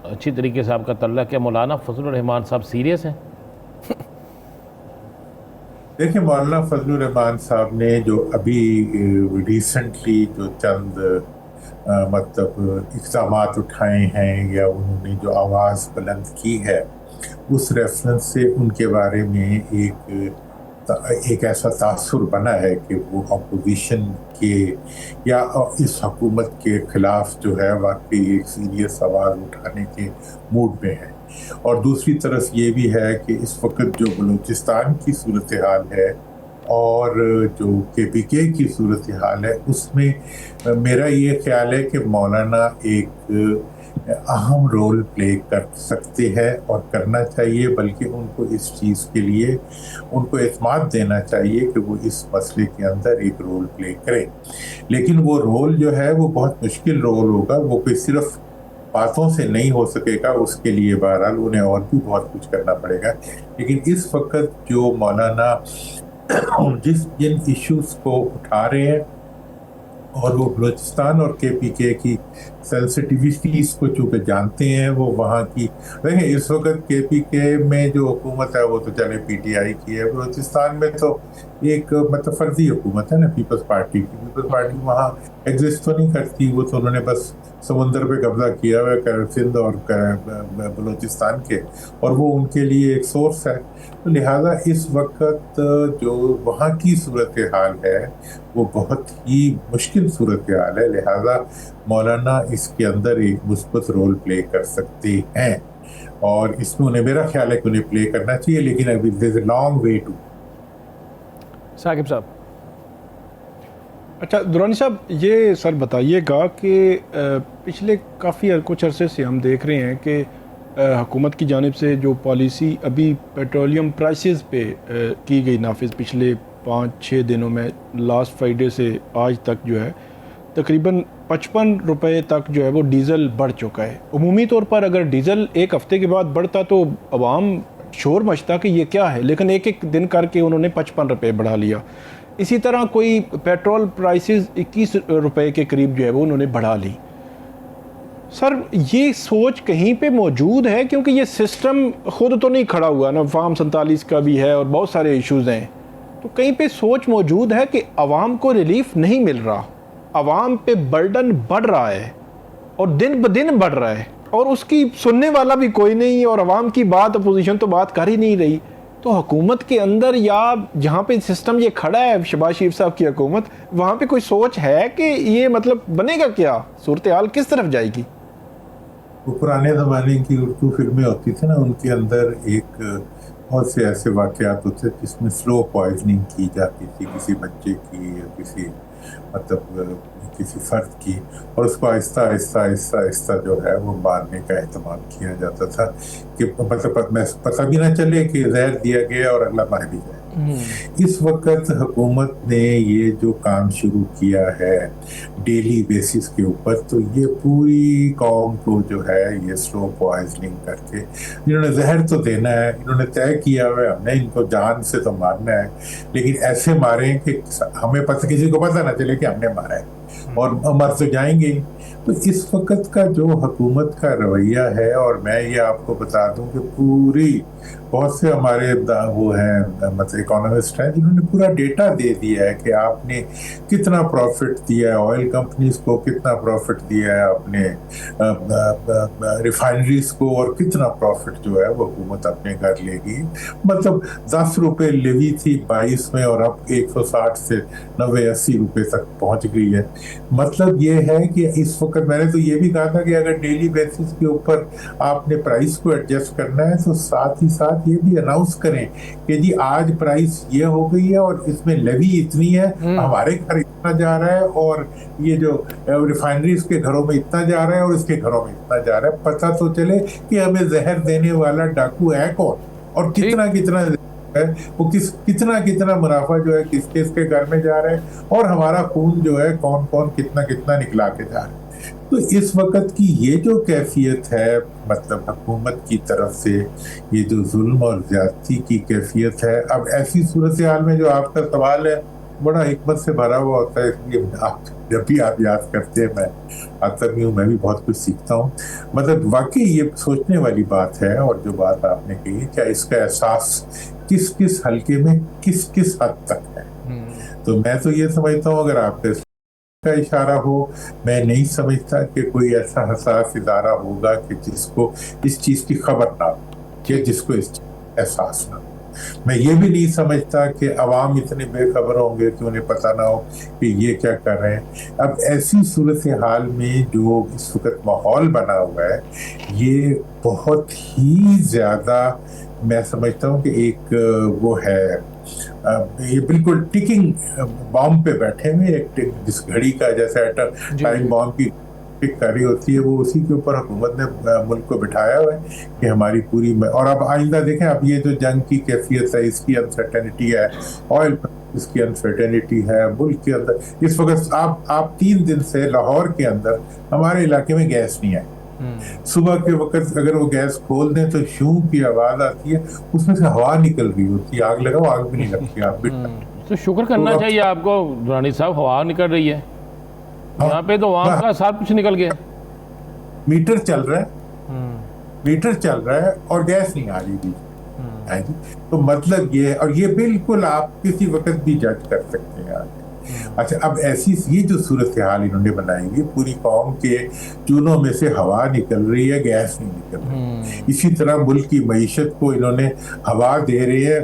अच्छी तरीके से आपका तल्लक है, मौलाना फजलुर रहमान साहब सीरियस हैं? देखिए, मौलाना फजलुर रहमान साहब ने जो अभी रिसेंटली जो चंद मतलब इक़दामात उठाए हैं या उन्होंने जो आवाज़ बुलंद की है, उस रेफरेंस से उनके बारे में एक ऐसा तासुर बना है कि वो अपोजिशन के या इस हुकूमत के ख़िलाफ़ जो है वाकई एक सीरियस आवाज़ उठाने के मूड में है। और दूसरी तरफ ये भी है कि इस वक्त जो बलूचिस्तान की सूरत हाल है और जो KPK की सूरत हाल है, उसमें मेरा ये ख्याल है कि मौलाना एक अहम रोल प्ले कर सकते हैं और करना चाहिए, बल्कि उनको इस चीज़ के लिए उनको एतमाद देना चाहिए कि वो इस मसले के अंदर एक रोल प्ले करें। लेकिन वो रोल जो है वो बहुत मुश्किल रोल होगा, वो कोई सिर्फ बातों से नहीं हो सकेगा, उसके लिए बहरहाल उन्हें और भी बहुत कुछ करना पड़ेगा। लेकिन इस वक्त जो मौलाना जिन इश्यूज़ को उठा रहे हैं और वो बलूचिस्तान और KPK की सेंसिटिविटीज़ को चूँकि जानते हैं, वो वहाँ की देखें, इस वक्त KPK में जो हुकूमत है वो तो चले PTI की है, बलूचिस्तान में तो एक मतलब फर्जी हुकूमत है ना पीपल्स पार्टी की। पीपल्स पार्टी वहाँ एग्जिस्ट तो नहीं करती, वो तो उन्होंने बस समुंदर पे कब्जा किया हुआ है सिंध और बलूचिस्तान के, और वो उनके लिए एक सोर्स है। तो लिहाजा इस वक्त जो वहाँ की सूरत हाल है वो बहुत ही मुश्किल सूरत हाल है। लिहाजा मौलाना इसके अंदर एक मुस्बत रोल प्ले कर सकते हैं और इसमें उन्हें, मेरा ख्याल है कि उन्हें प्ले करना चाहिए, लेकिन अभी there is a long way to. Saqib साहब। अच्छा दुरानी साहब, ये सर बताइएगा कि पिछले काफ़ी कुछ अरसे से हम देख रहे हैं कि हुकूमत की जानिब से जो पॉलिसी अभी पेट्रोलियम प्राइसेस पे की गई नाफिज पिछले 5-6 दिनों में, लास्ट फ्राइडे से आज तक जो है तकरीबन 55 रुपये तक जो है वो डीज़ल बढ़ चुका है। उमूमी तौर पर अगर डीज़ल एक हफ़्ते के बाद बढ़ता तो अवाम शोर मचता कि ये क्या है, लेकिन एक एक दिन करके उन्होंने 55 रुपये बढ़ा लिया। इसी तरह कोई पेट्रोल प्राइसेस 21 रुपये के करीब जो है वो उन्होंने बढ़ा ली। सर ये सोच कहीं पे मौजूद है, क्योंकि ये सिस्टम खुद तो नहीं खड़ा हुआ ना, फार्म 47 का भी है और बहुत सारे इश्यूज़ हैं, तो कहीं पे सोच मौजूद है कि आवाम को रिलीफ नहीं मिल रहा, आवाम पे बर्डन बढ़ रहा है और दिन ब दिन बढ़ रहा है और उसकी सुनने वाला भी कोई नहीं, और आवाम की बात अपोजिशन तो बात कर ही नहीं रही। तो हुकूमत के अंदर या जहाँ पे सिस्टम ये खड़ा है, शहबाज शरीफ साहब की हुकूमत, वहाँ पे कोई सोच है कि ये मतलब बनेगा क्या, सूरत हाल किस तरफ जाएगी? वो पुराने ज़माने की उर्दू फिल्में होती थी ना, उनके अंदर एक बहुत से ऐसे वाक़यात होते हैं जिसमें स्लो पॉइजनिंग की जाती थी किसी बच्चे की या किसी मतलब किसी फर्द की, और उसको आहिस्ता आहिस्ता आहिस्ता आहिस्ता जो है वो मारने का एहतमाम किया जाता था कि मतलब पता भी ना चले कि जहर दिया गया और अगला मर भी जाए। इस वक्त हुकूमत ने ये जो काम शुरू किया है डेली बेसिस के ऊपर, तो ये पूरी कौम को जो है ये स्लो पॉइजनिंग करके, इन्होंने जहर तो देना है, इन्होंने तय किया हुआ है हमने इनको जान से तो मारना है, लेकिन ऐसे मारें कि हमें पता, किसी को पता ना चले कि हमने मारा है, और मर तो जाएंगे। तो इस वक्त का जो हुकूमत का रवैया है, और मैं ये आपको बता दूं कि पूरी बहुत से हमारे वो हैं मतलब इकोनॉमिस्ट हैं जिन्होंने पूरा डेटा दे दिया है कि आपने कितना प्रॉफिट दिया है ऑयल कंपनीज को, कितना प्रॉफिट दिया है अपने रिफाइनरीज को, और कितना प्रॉफिट जो है वो हुकूमत अपने घर लेगी। मतलब 10 रुपए लेवी थी 22 में और अब 160 से 90-80 रुपए तक पहुंच गई है। मतलब ये है कि इस वक्त मैंने तो ये भी कहा था कि अगर डेली बेसिस के ऊपर आपने प्राइस को एडजस्ट करना है तो साथ ही साथ ये भी अनाउंस करें कि जी आज प्राइस ये हो गई है और इसमें लेवी इतनी है, हमारे घर इतना जा रहा है, और ये जो रिफाइनरीज के घरों में इतना जा रहा है और इसके घरों में इतना जा रहा है। पता तो चले कि हमें जहर देने वाला डाकू है कौन, और कितना कितना है वो, कितना कितना मुनाफा जो है किस किसके घर में जा रहा है, और हमारा खून जो है कौन कौन कितना कितना निकला के जा रहा है। तो इस वक्त की ये जो कैफियत है मतलब हुकूमत की तरफ से, ये जो जुल्म और ज्यादती की कैफियत है, अब ऐसी सूरत हाल में जो आपका सवाल है बड़ा हिकमत से भरा हुआ होता है, इसलिए आप जब भी आप याद करते हैं मैं आता भी हूँ, मैं भी बहुत कुछ सीखता हूँ। मतलब वाकई ये सोचने वाली बात है, और जो बात आपने कही क्या इसका एहसास किस किस हल्के में किस किस हद तक है, तो मैं तो ये समझता हूँ अगर आपके का इशारा हो, मैं नहीं समझता कि कोई ऐसा हसास इदारा होगा कि जिसको इस चीज की खबर ना हो, कि जिसको इस एहसास ना हो। मैं ये भी नहीं समझता कि अवाम इतने बेखबर होंगे कि उन्हें पता ना हो कि ये क्या कर रहे हैं। अब ऐसी सूरत हाल में जो इस वक्त माहौल बना हुआ है, ये बहुत ही ज्यादा मैं समझता हूँ कि एक वो है, ये बिल्कुल टिकिंग बॉम्ब पे बैठे हुए, एक जिस घड़ी का जैसे टाइम बॉम्ब की टिक कर रही होती है, वो उसी के ऊपर हुकूमत ने मुल्क को बिठाया हुआ है कि हमारी पूरी और अब आइंदा देखें, अब ये जो जंग की कैफियत है इसकी अनसर्टेनिटी है, ऑयल इसकी अनसर्टेनिटी है, मुल्क के अंदर इस वक्त आप 3 दिन से लाहौर के अंदर हमारे इलाके में गैस नहीं है। सुबह के वक्त अगर वो गैस खोल दें तो शू की आवाज आती है, उसमें से हवा निकल रही होती है, आग लगाओ आग भी नहीं लगती। आप भी तो शुक्र करना चाहिए आपको दुरानी साहब, हवा निकल रही है, यहाँ पे तो वहां का सब कुछ निकल गया। मीटर चल रहा है, मीटर चल रहा है और गैस नहीं आ रही थी। तो मतलब ये, और ये बिल्कुल आप किसी वक्त भी जज कर सकते हैं। अच्छा, अब ऐसी ये जो सूरत हाल इन्होंने बनाई है, पूरी कौम के चूनों में से हवा निकल रही है, गैस नहीं निकल रही। इसी तरह मुल्क की मईशत को इन्होंने हवा दे रही है,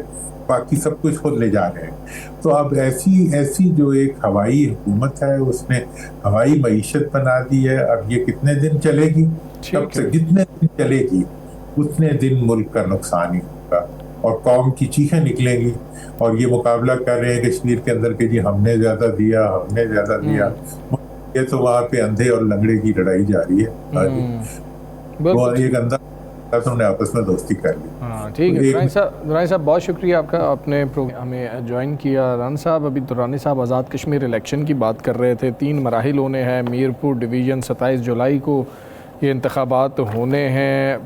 बाकी सब कुछ खुद ले जा रहे हैं। तो अब ऐसी जो एक हवाई हुकूमत है उसने हवाई मईशत बना दी है। अब ये कितने दिन चलेगी, तब तक जितने दिन चलेगी उतने दिन मुल्क का नुकसान ही होगा और कौम की चीखें निकलेंगी। और ये मुकाबला कर रहे हैं कश्मीर के अंदर कि जी हमने ज्यादा दिया, हमने ज्यादा दिया। ये तो वहाँ पे अंधे और लंगड़े की लड़ाई जारी है। वो एक अंधा तुमने आपस में दोस्ती कर ली। हाँ ठीक है दुरानी साहब, बहुत शुक्रिया आपका, आपने प्रोग्राम हमें ज्वाइन किया। राना साहब, अभी दुरानी साहब आज़ाद कश्मीर इलेक्शन की बात कर रहे थे। 3 मराहिल होने हैं, मीरपुर डिवीज़न 27 जुलाई को ये इंतखाबात होने हैं।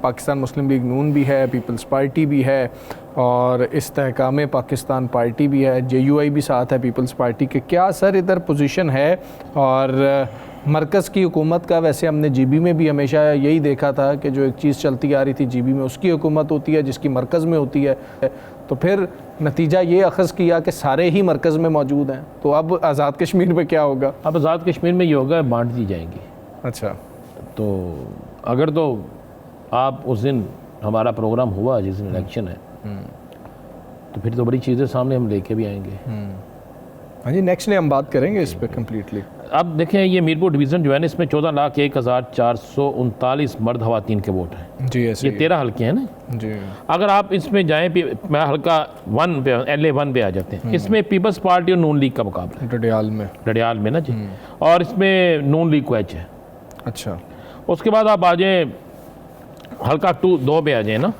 पाकिस्तान मुस्लिम लीग नून भी है, पीपल्स पार्टी भी है और इस्तेहकाम पाकिस्तान पार्टी भी है, JUI भी साथ है पीपल्स पार्टी के। क्या सर इधर पोजीशन है? और मरकज़ की हुकूमत का, वैसे हमने GB में भी हमेशा यही देखा था कि जो एक चीज़ चलती आ रही थी GB में उसकी हुकूमत होती है जिसकी मरकज़ में होती है, तो फिर नतीजा ये अखज़ किया कि सारे ही मरकज़ में मौजूद हैं। तो अब आज़ाद कश्मीर में क्या होगा? अब आज़ाद कश्मीर में ये होगा, बांट दी जाएंगी। अच्छा, तो अगर तो आप उस दिन हमारा प्रोग्राम हुआ जिस दिन इलेक्शन है, तो फिर तो बड़ी चीज़ें सामने हम लेके भी आएंगे। हाँ जी, नेक्स्ट डे हम बात करेंगे इस पर कम्प्लीटली। अब देखें ये मीरपुर डिवीज़न जो है ना, इसमें 14,01,439 मर्द ख़वातीन के वोट हैं। जी ऐसे ये 13 हल्के हैं ना जी। अगर आप इसमें जाएं, मैं हल्का 1 पे LA1 पे आ जाते हैं। इसमें पीपल्स पार्टी और नून लीग का मुकाबला है डडियाल में ना जी, और इसमें नून लीग को एच है। अच्छा, उसके बाद आप आ जाएं हल्का 2 पे आ जाए ना,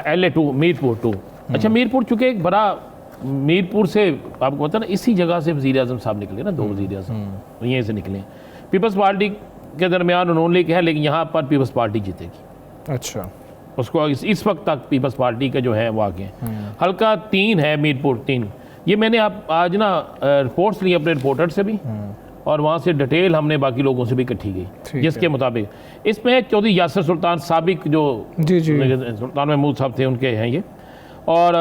LA2 मीरपुर 2। अच्छा, मीरपुर चूँकि एक बड़ा, मीरपुर से आपको पता ना, इसी जगह से वज़ीर आज़म साहब निकले ना, 2 वज़ीर आज़म यहीं से निकले। पीपल्स पार्टी के दरमियान नून लीग है, लेकिन यहाँ पर पीपल्स पार्टी जीतेगी। अच्छा, उसको इस वक्त तक पीपल्स पार्टी का जो है वो आगे हल्का 3 है, मीरपुर 3। ये मैंने आप आज ना रिपोर्ट्स ली अपने रिपोर्टर से भी, और वहाँ से डिटेल हमने बाकी लोगों से भी इकट्ठी गई, जिसके मुताबिक इसमें चौधरी यासर सुल्तान साबिक जो जी जी सुल्तान महमूद साहब थे उनके हैं ये, और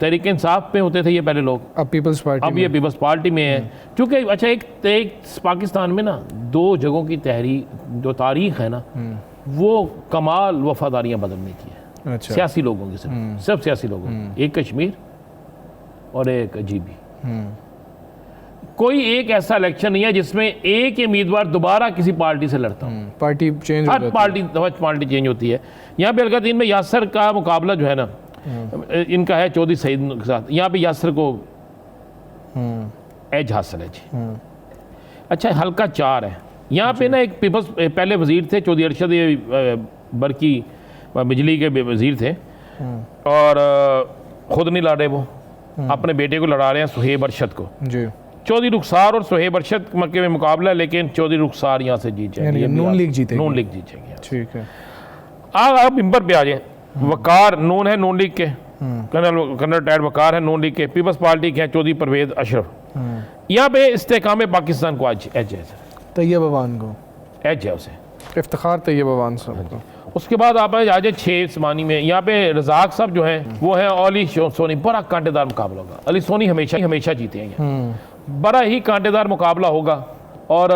तहरीक इंसाफ पे होते थे ये पहले लोग, अब पीपल्स पार्टी अब ये पीपल्स पार्टी में है। क्योंकि अच्छा एक पाकिस्तान में ना 2 जगहों की तहरीक जो तारीख है ना, वो कमाल वफादारियाँ बदलने की है। अच्छा, सियासी लोगों की सिर्फ सियासी लोगों की, एक कश्मीर और एक अजीबी। कोई एक ऐसा इलेक्शन नहीं है जिसमें एक उम्मीदवार दोबारा किसी पार्टी से लड़ता हूँ। पार्टी चेंज, हर पार्टी चेंज होती है। यहाँ पे हल्का 3 में यासर का मुकाबला जो है ना, इनका है चौधरी सईद के साथ। यहाँ पे यासर को एज हासिल है जी। अच्छा, हल्का 4 है। यहाँ पे ना एक पीपल्स पहले वजीर थे चौधरी अरशद बरकी, बिजली के वजीर थे, और खुद नहीं लड़े वो, अपने बेटे को लड़ा रहे हैं सुहेब अरशद को जी। चौधरी रुखसार और सुहेब अरशद मक्के में मुकाबला, लेकिन चौधरी रुखसार यहाँ से जीत जाएंगे, नून लीग जीतेगी। नून लीग जीतेगी। ठीक है, आप मिंबर पे आ जाए। वकार नून है, नून लीग के कर्नल रिटायर्ड वकार है नून लीग के। पीपल्स पार्टी के हैं चौधरी परवेज अशरफ। यहाँ पे इस्तेकाम पाकिस्तान को आज एज है, तैयब अवान को एज है उसे, इफ्तिखार तैयब अवान साहब को। उसके बाद आप आ जाए 6 समानी में। यहाँ पे रजाक साहब जो हैं वो है अली सोनी। बड़ा कांटेदार मुकाबला होगा। अली सोनी हमेशा जीते हैं, बड़ा ही कांटेदार मुकाबला होगा। और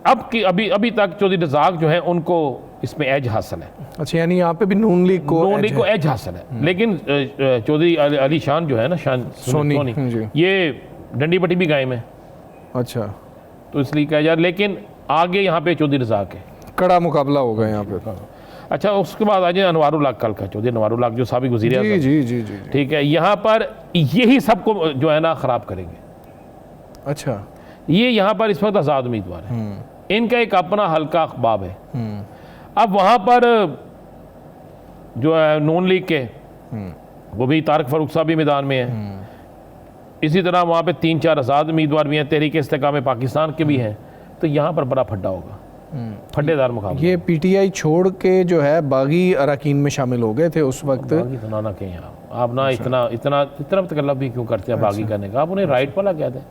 अब की अभी तक चौधरी रजाक जो है उनको इसमें एज हासिल है। अच्छा, यानी यहाँ पे भी नून लीग को एज हासिल है। लेकिन चौधरी अली शान जो है ना, शान सोनी, ये डंडी पट्टी भी गायब है। अच्छा, तो इसलिए कहा जा, लेकिन आगे यहाँ पे चौधरी रजाक है, कड़ा मुकाबला होगा यहाँ पे। अच्छा, उसके बाद आ जाए अनवारुल हक कल का, चौधरी अनवारुल हक जो साबिक वज़ीर आज़म। जी, ठीक है, यहाँ पर यही सबको जो है ना ख़राब करेंगे। अच्छा, ये यहाँ पर इस वक्त आज़ाद उम्मीदवार है, इनका एक अपना हल्का अखबाब है। अब वहाँ पर जो है नून लीग के, वो भी तारिक फ़ारूक साहब भी मैदान में है। इसी तरह वहाँ पे 3-4 आज़ाद उम्मीदवार भी हैं, तहरीक इस्तेकाम पाकिस्तान के भी हैं। तो यहाँ पर बड़ा फड्डा होगा, फड्डेदार मुकाबला। ये PTI छोड़ के जो है बागी अरकान में शामिल हो गए थे उस वक्त। बागी तो ना कहें आप ना, इतना तकल्लुफ़ भी क्यों करते हैं बागी करने का? आप उन्हें राइट वाला कहते हैं,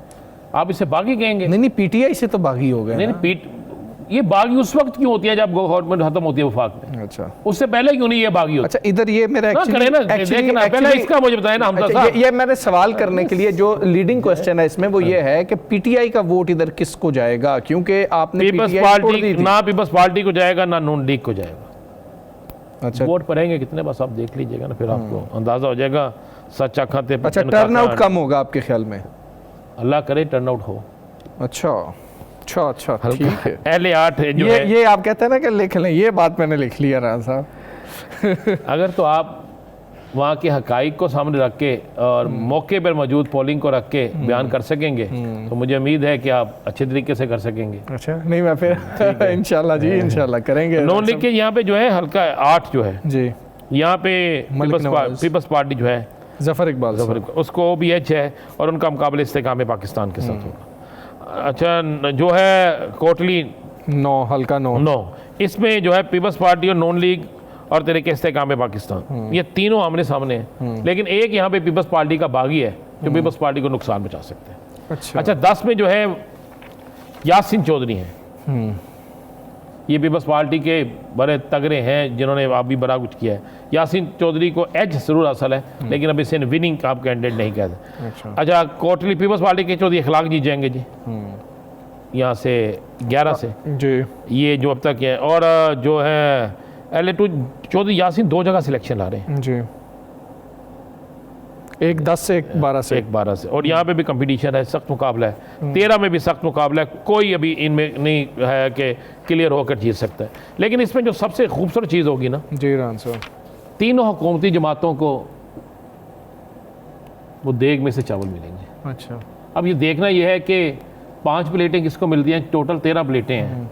आप इसे बागी कहेंगे? नहीं, PTI से तो बागी हो गए। नहीं, ये बागी उस वक्त क्यों होती है जब गवर्नमेंट खत्म होती है वफाक में। अच्छा, उससे पहले क्यों नहीं ये बागी होती? अच्छा, इधर ये मेरा पहले इसका मुझे बताएं ना हमजा साहब। ये मैंने सवाल करने के लिए जो लीडिंग क्वेश्चन है इसमें वो ये है कि PTI का वोट इधर किसको जाएगा? क्योंकि आपने पीपल्स पार्टी ना पीपल्स पार्टी को जाएगा ना नून लीग को जाएगा। अच्छा, वोट पड़ेंगे कितने, बस आप देख लीजिएगा ना, फिर आपको अंदाजा हो जाएगा सच खाते। अच्छा, टर्नआउट कम होगा आपके ख्याल में? अल्लाह करे टर्नआउट हो। अच्छा, ठीक है। LA8 जो है, ये आप कहते हैं ना कि लिख लें, ये बात मैंने लिख लिया राना साहब। अगर तो आप वहाँ के हकाइक को सामने रख के और मौके पर मौजूद पोलिंग को रख के बयान कर सकेंगे तो मुझे उम्मीद है कि आप अच्छे तरीके से कर सकेंगे। अच्छा, नहीं मैं फिर इंशाल्लाह जी, इंशाल्लाह करेंगे। नॉन लीग के यहाँ पे जो है हल्का 8 जो है जी, यहाँ पे पीपल्स पार्टी जो है जफर इकबाल उसको भी एच है और उनका मुकाबला इस्तेकाम पाकिस्तान के साथ होगा। अच्छा, जो है कोटली 9 हल्का 9, इसमें जो है पीपल्स पार्टी और नॉन लीग और तरीके इस्तेकाम पाकिस्तान, ये तीनों आमने सामने हैं। लेकिन एक यहाँ पे पीपल्स पार्टी का बागी है जो पीपल्स पार्टी को नुकसान पहुंचा सकते हैं। अच्छा, 10 में जो है यासीन चौधरी हैं, ये पीपल्स पार्टी के बड़े तगड़े हैं जिन्होंने अभी बड़ा कुछ किया है। यासीन चौधरी को एज जरूर हासिल है, लेकिन अभी इसे विनिंग आप कैंडिडेट नहीं कहते। अच्छा, कोटली पीपल्स पार्टी के चौधरी अखलाक जीत जाएंगे जी, यहाँ से 11 से जी, ये जो अब तक है। और जो है LA2 चौधरी यासीन 2 जगह सिलेक्शन ला रहे हैं जी। एक 10 से एक 12 से। एक 12 से। और यहाँ पे भी कंपटीशन है, सख्त मुकाबला है। 13 में भी सख्त मुकाबला है, कोई अभी इनमें नहीं है कि क्लियर होकर जीत सकता है। लेकिन इसमें जो सबसे खूबसूरत चीज़ होगी ना जी रान साहब, तीनों हुकूमती जमातों को वो देग में से चावल मिलेंगे। अच्छा, अब ये देखना ये है कि 5 प्लेटें किसको मिलती हैं, टोटल 13 प्लेटें हैं,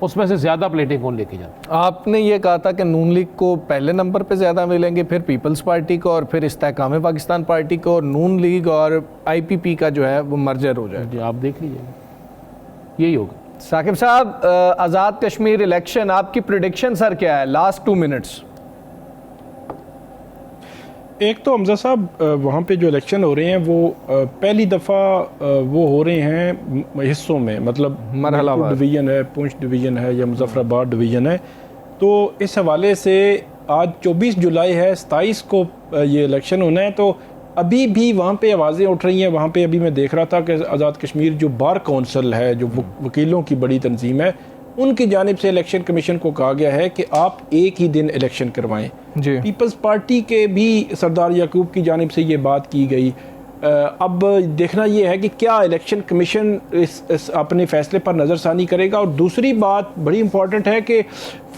उसमें से ज़्यादा प्लेटें कौन लेके जाता है। आपने ये कहा था कि नून लीग को पहले नंबर पे ज़्यादा मिलेंगे, फिर पीपल्स पार्टी को, और फिर इस्तेकाम पाकिस्तान पार्टी को, और नून लीग और IPP का जो है वो मर्जर हो जाए। जी, आप देख लीजिएगा, यही होगा। साकिब साहब, आज़ाद कश्मीर इलेक्शन, आपकी प्रिडिक्शन सर क्या है, लास्ट 2 मिनट्स? एक तो हमजा साहब वहाँ पे जो इलेक्शन हो रहे हैं वो पहली दफ़ा वो हो रहे हैं हिस्सों में, मतलब मरहलावार डिवीज़न है, पुंछ डिवीज़न है या मुजफ्फराबाद डिवीज़न है। तो इस हवाले से आज 24 जुलाई है, 27 को ये इलेक्शन होना है। तो अभी भी वहाँ पे आवाज़ें उठ रही हैं। वहाँ पे अभी मैं देख रहा था कि आज़ाद कश्मीर जो बार कौंसल है, जो वकीलों की बड़ी तंजीम है, उनकी जानिब से इलेक्शन कमीशन को कहा गया है कि आप एक ही दिन इलेक्शन करवाएं। जी, पीपल्स पार्टी के भी सरदार याकूब की जानिब से ये बात की गई। अब देखना ये है कि क्या इलेक्शन कमीशन इस अपने फैसले पर नज़रसानी करेगा। और दूसरी बात बड़ी इंपॉर्टेंट है कि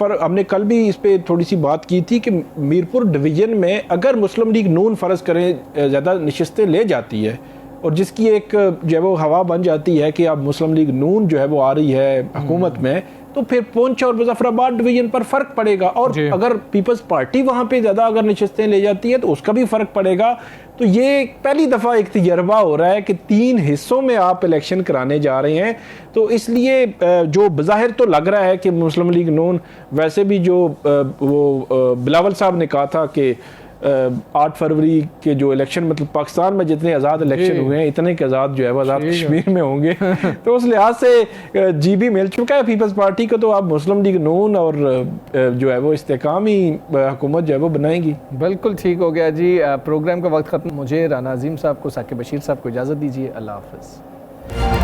हमने कल भी इस पर थोड़ी सी बात की थी कि मीरपुर डिवीज़न में अगर मुस्लिम लीग नून फ़र्ज़ करें ज़्यादा नशिस्तें ले जाती है, और जिसकी एक जो है वो हवा बन जाती है कि अब मुस्लिम लीग नून जो है वो आ रही है हुकूमत में, तो फिर पुंछ और मुजफ्फराबाद डिवीजन पर फ़र्क पड़ेगा। और अगर पीपल्स पार्टी वहाँ पे ज़्यादा अगर नशिस्तें ले जाती है तो उसका भी फ़र्क पड़ेगा। तो ये पहली दफ़ा एक तजर्बा हो रहा है कि 3 हिस्सों में आप इलेक्शन कराने जा रहे हैं। तो इसलिए जो बज़ाहिर तो लग रहा है कि मुस्लिम लीग नून, वैसे भी जो वो बिलावल साहब ने कहा था कि 8 फरवरी के जो इलेक्शन, मतलब पाकिस्तान में जितने आज़ाद इलेक्शन हुए हैं इतने के आज़ाद जो है वो आज़ाद कश्मीर में होंगे। तो उस लिहाज से जी भी मिल चुका है पीपल्स पार्टी को। तो आप मुस्लिम लीग नून और जो है वो इस्तेकामी हुकूमत जो है वो बनाएंगी। बिल्कुल ठीक हो गया जी। प्रोग्राम का वक्त ख़त्म। मुझे राना अजीम साहब को, साकिब बशीर साहब को इजाज़त दीजिए। अल्लाह हाफ़िज़।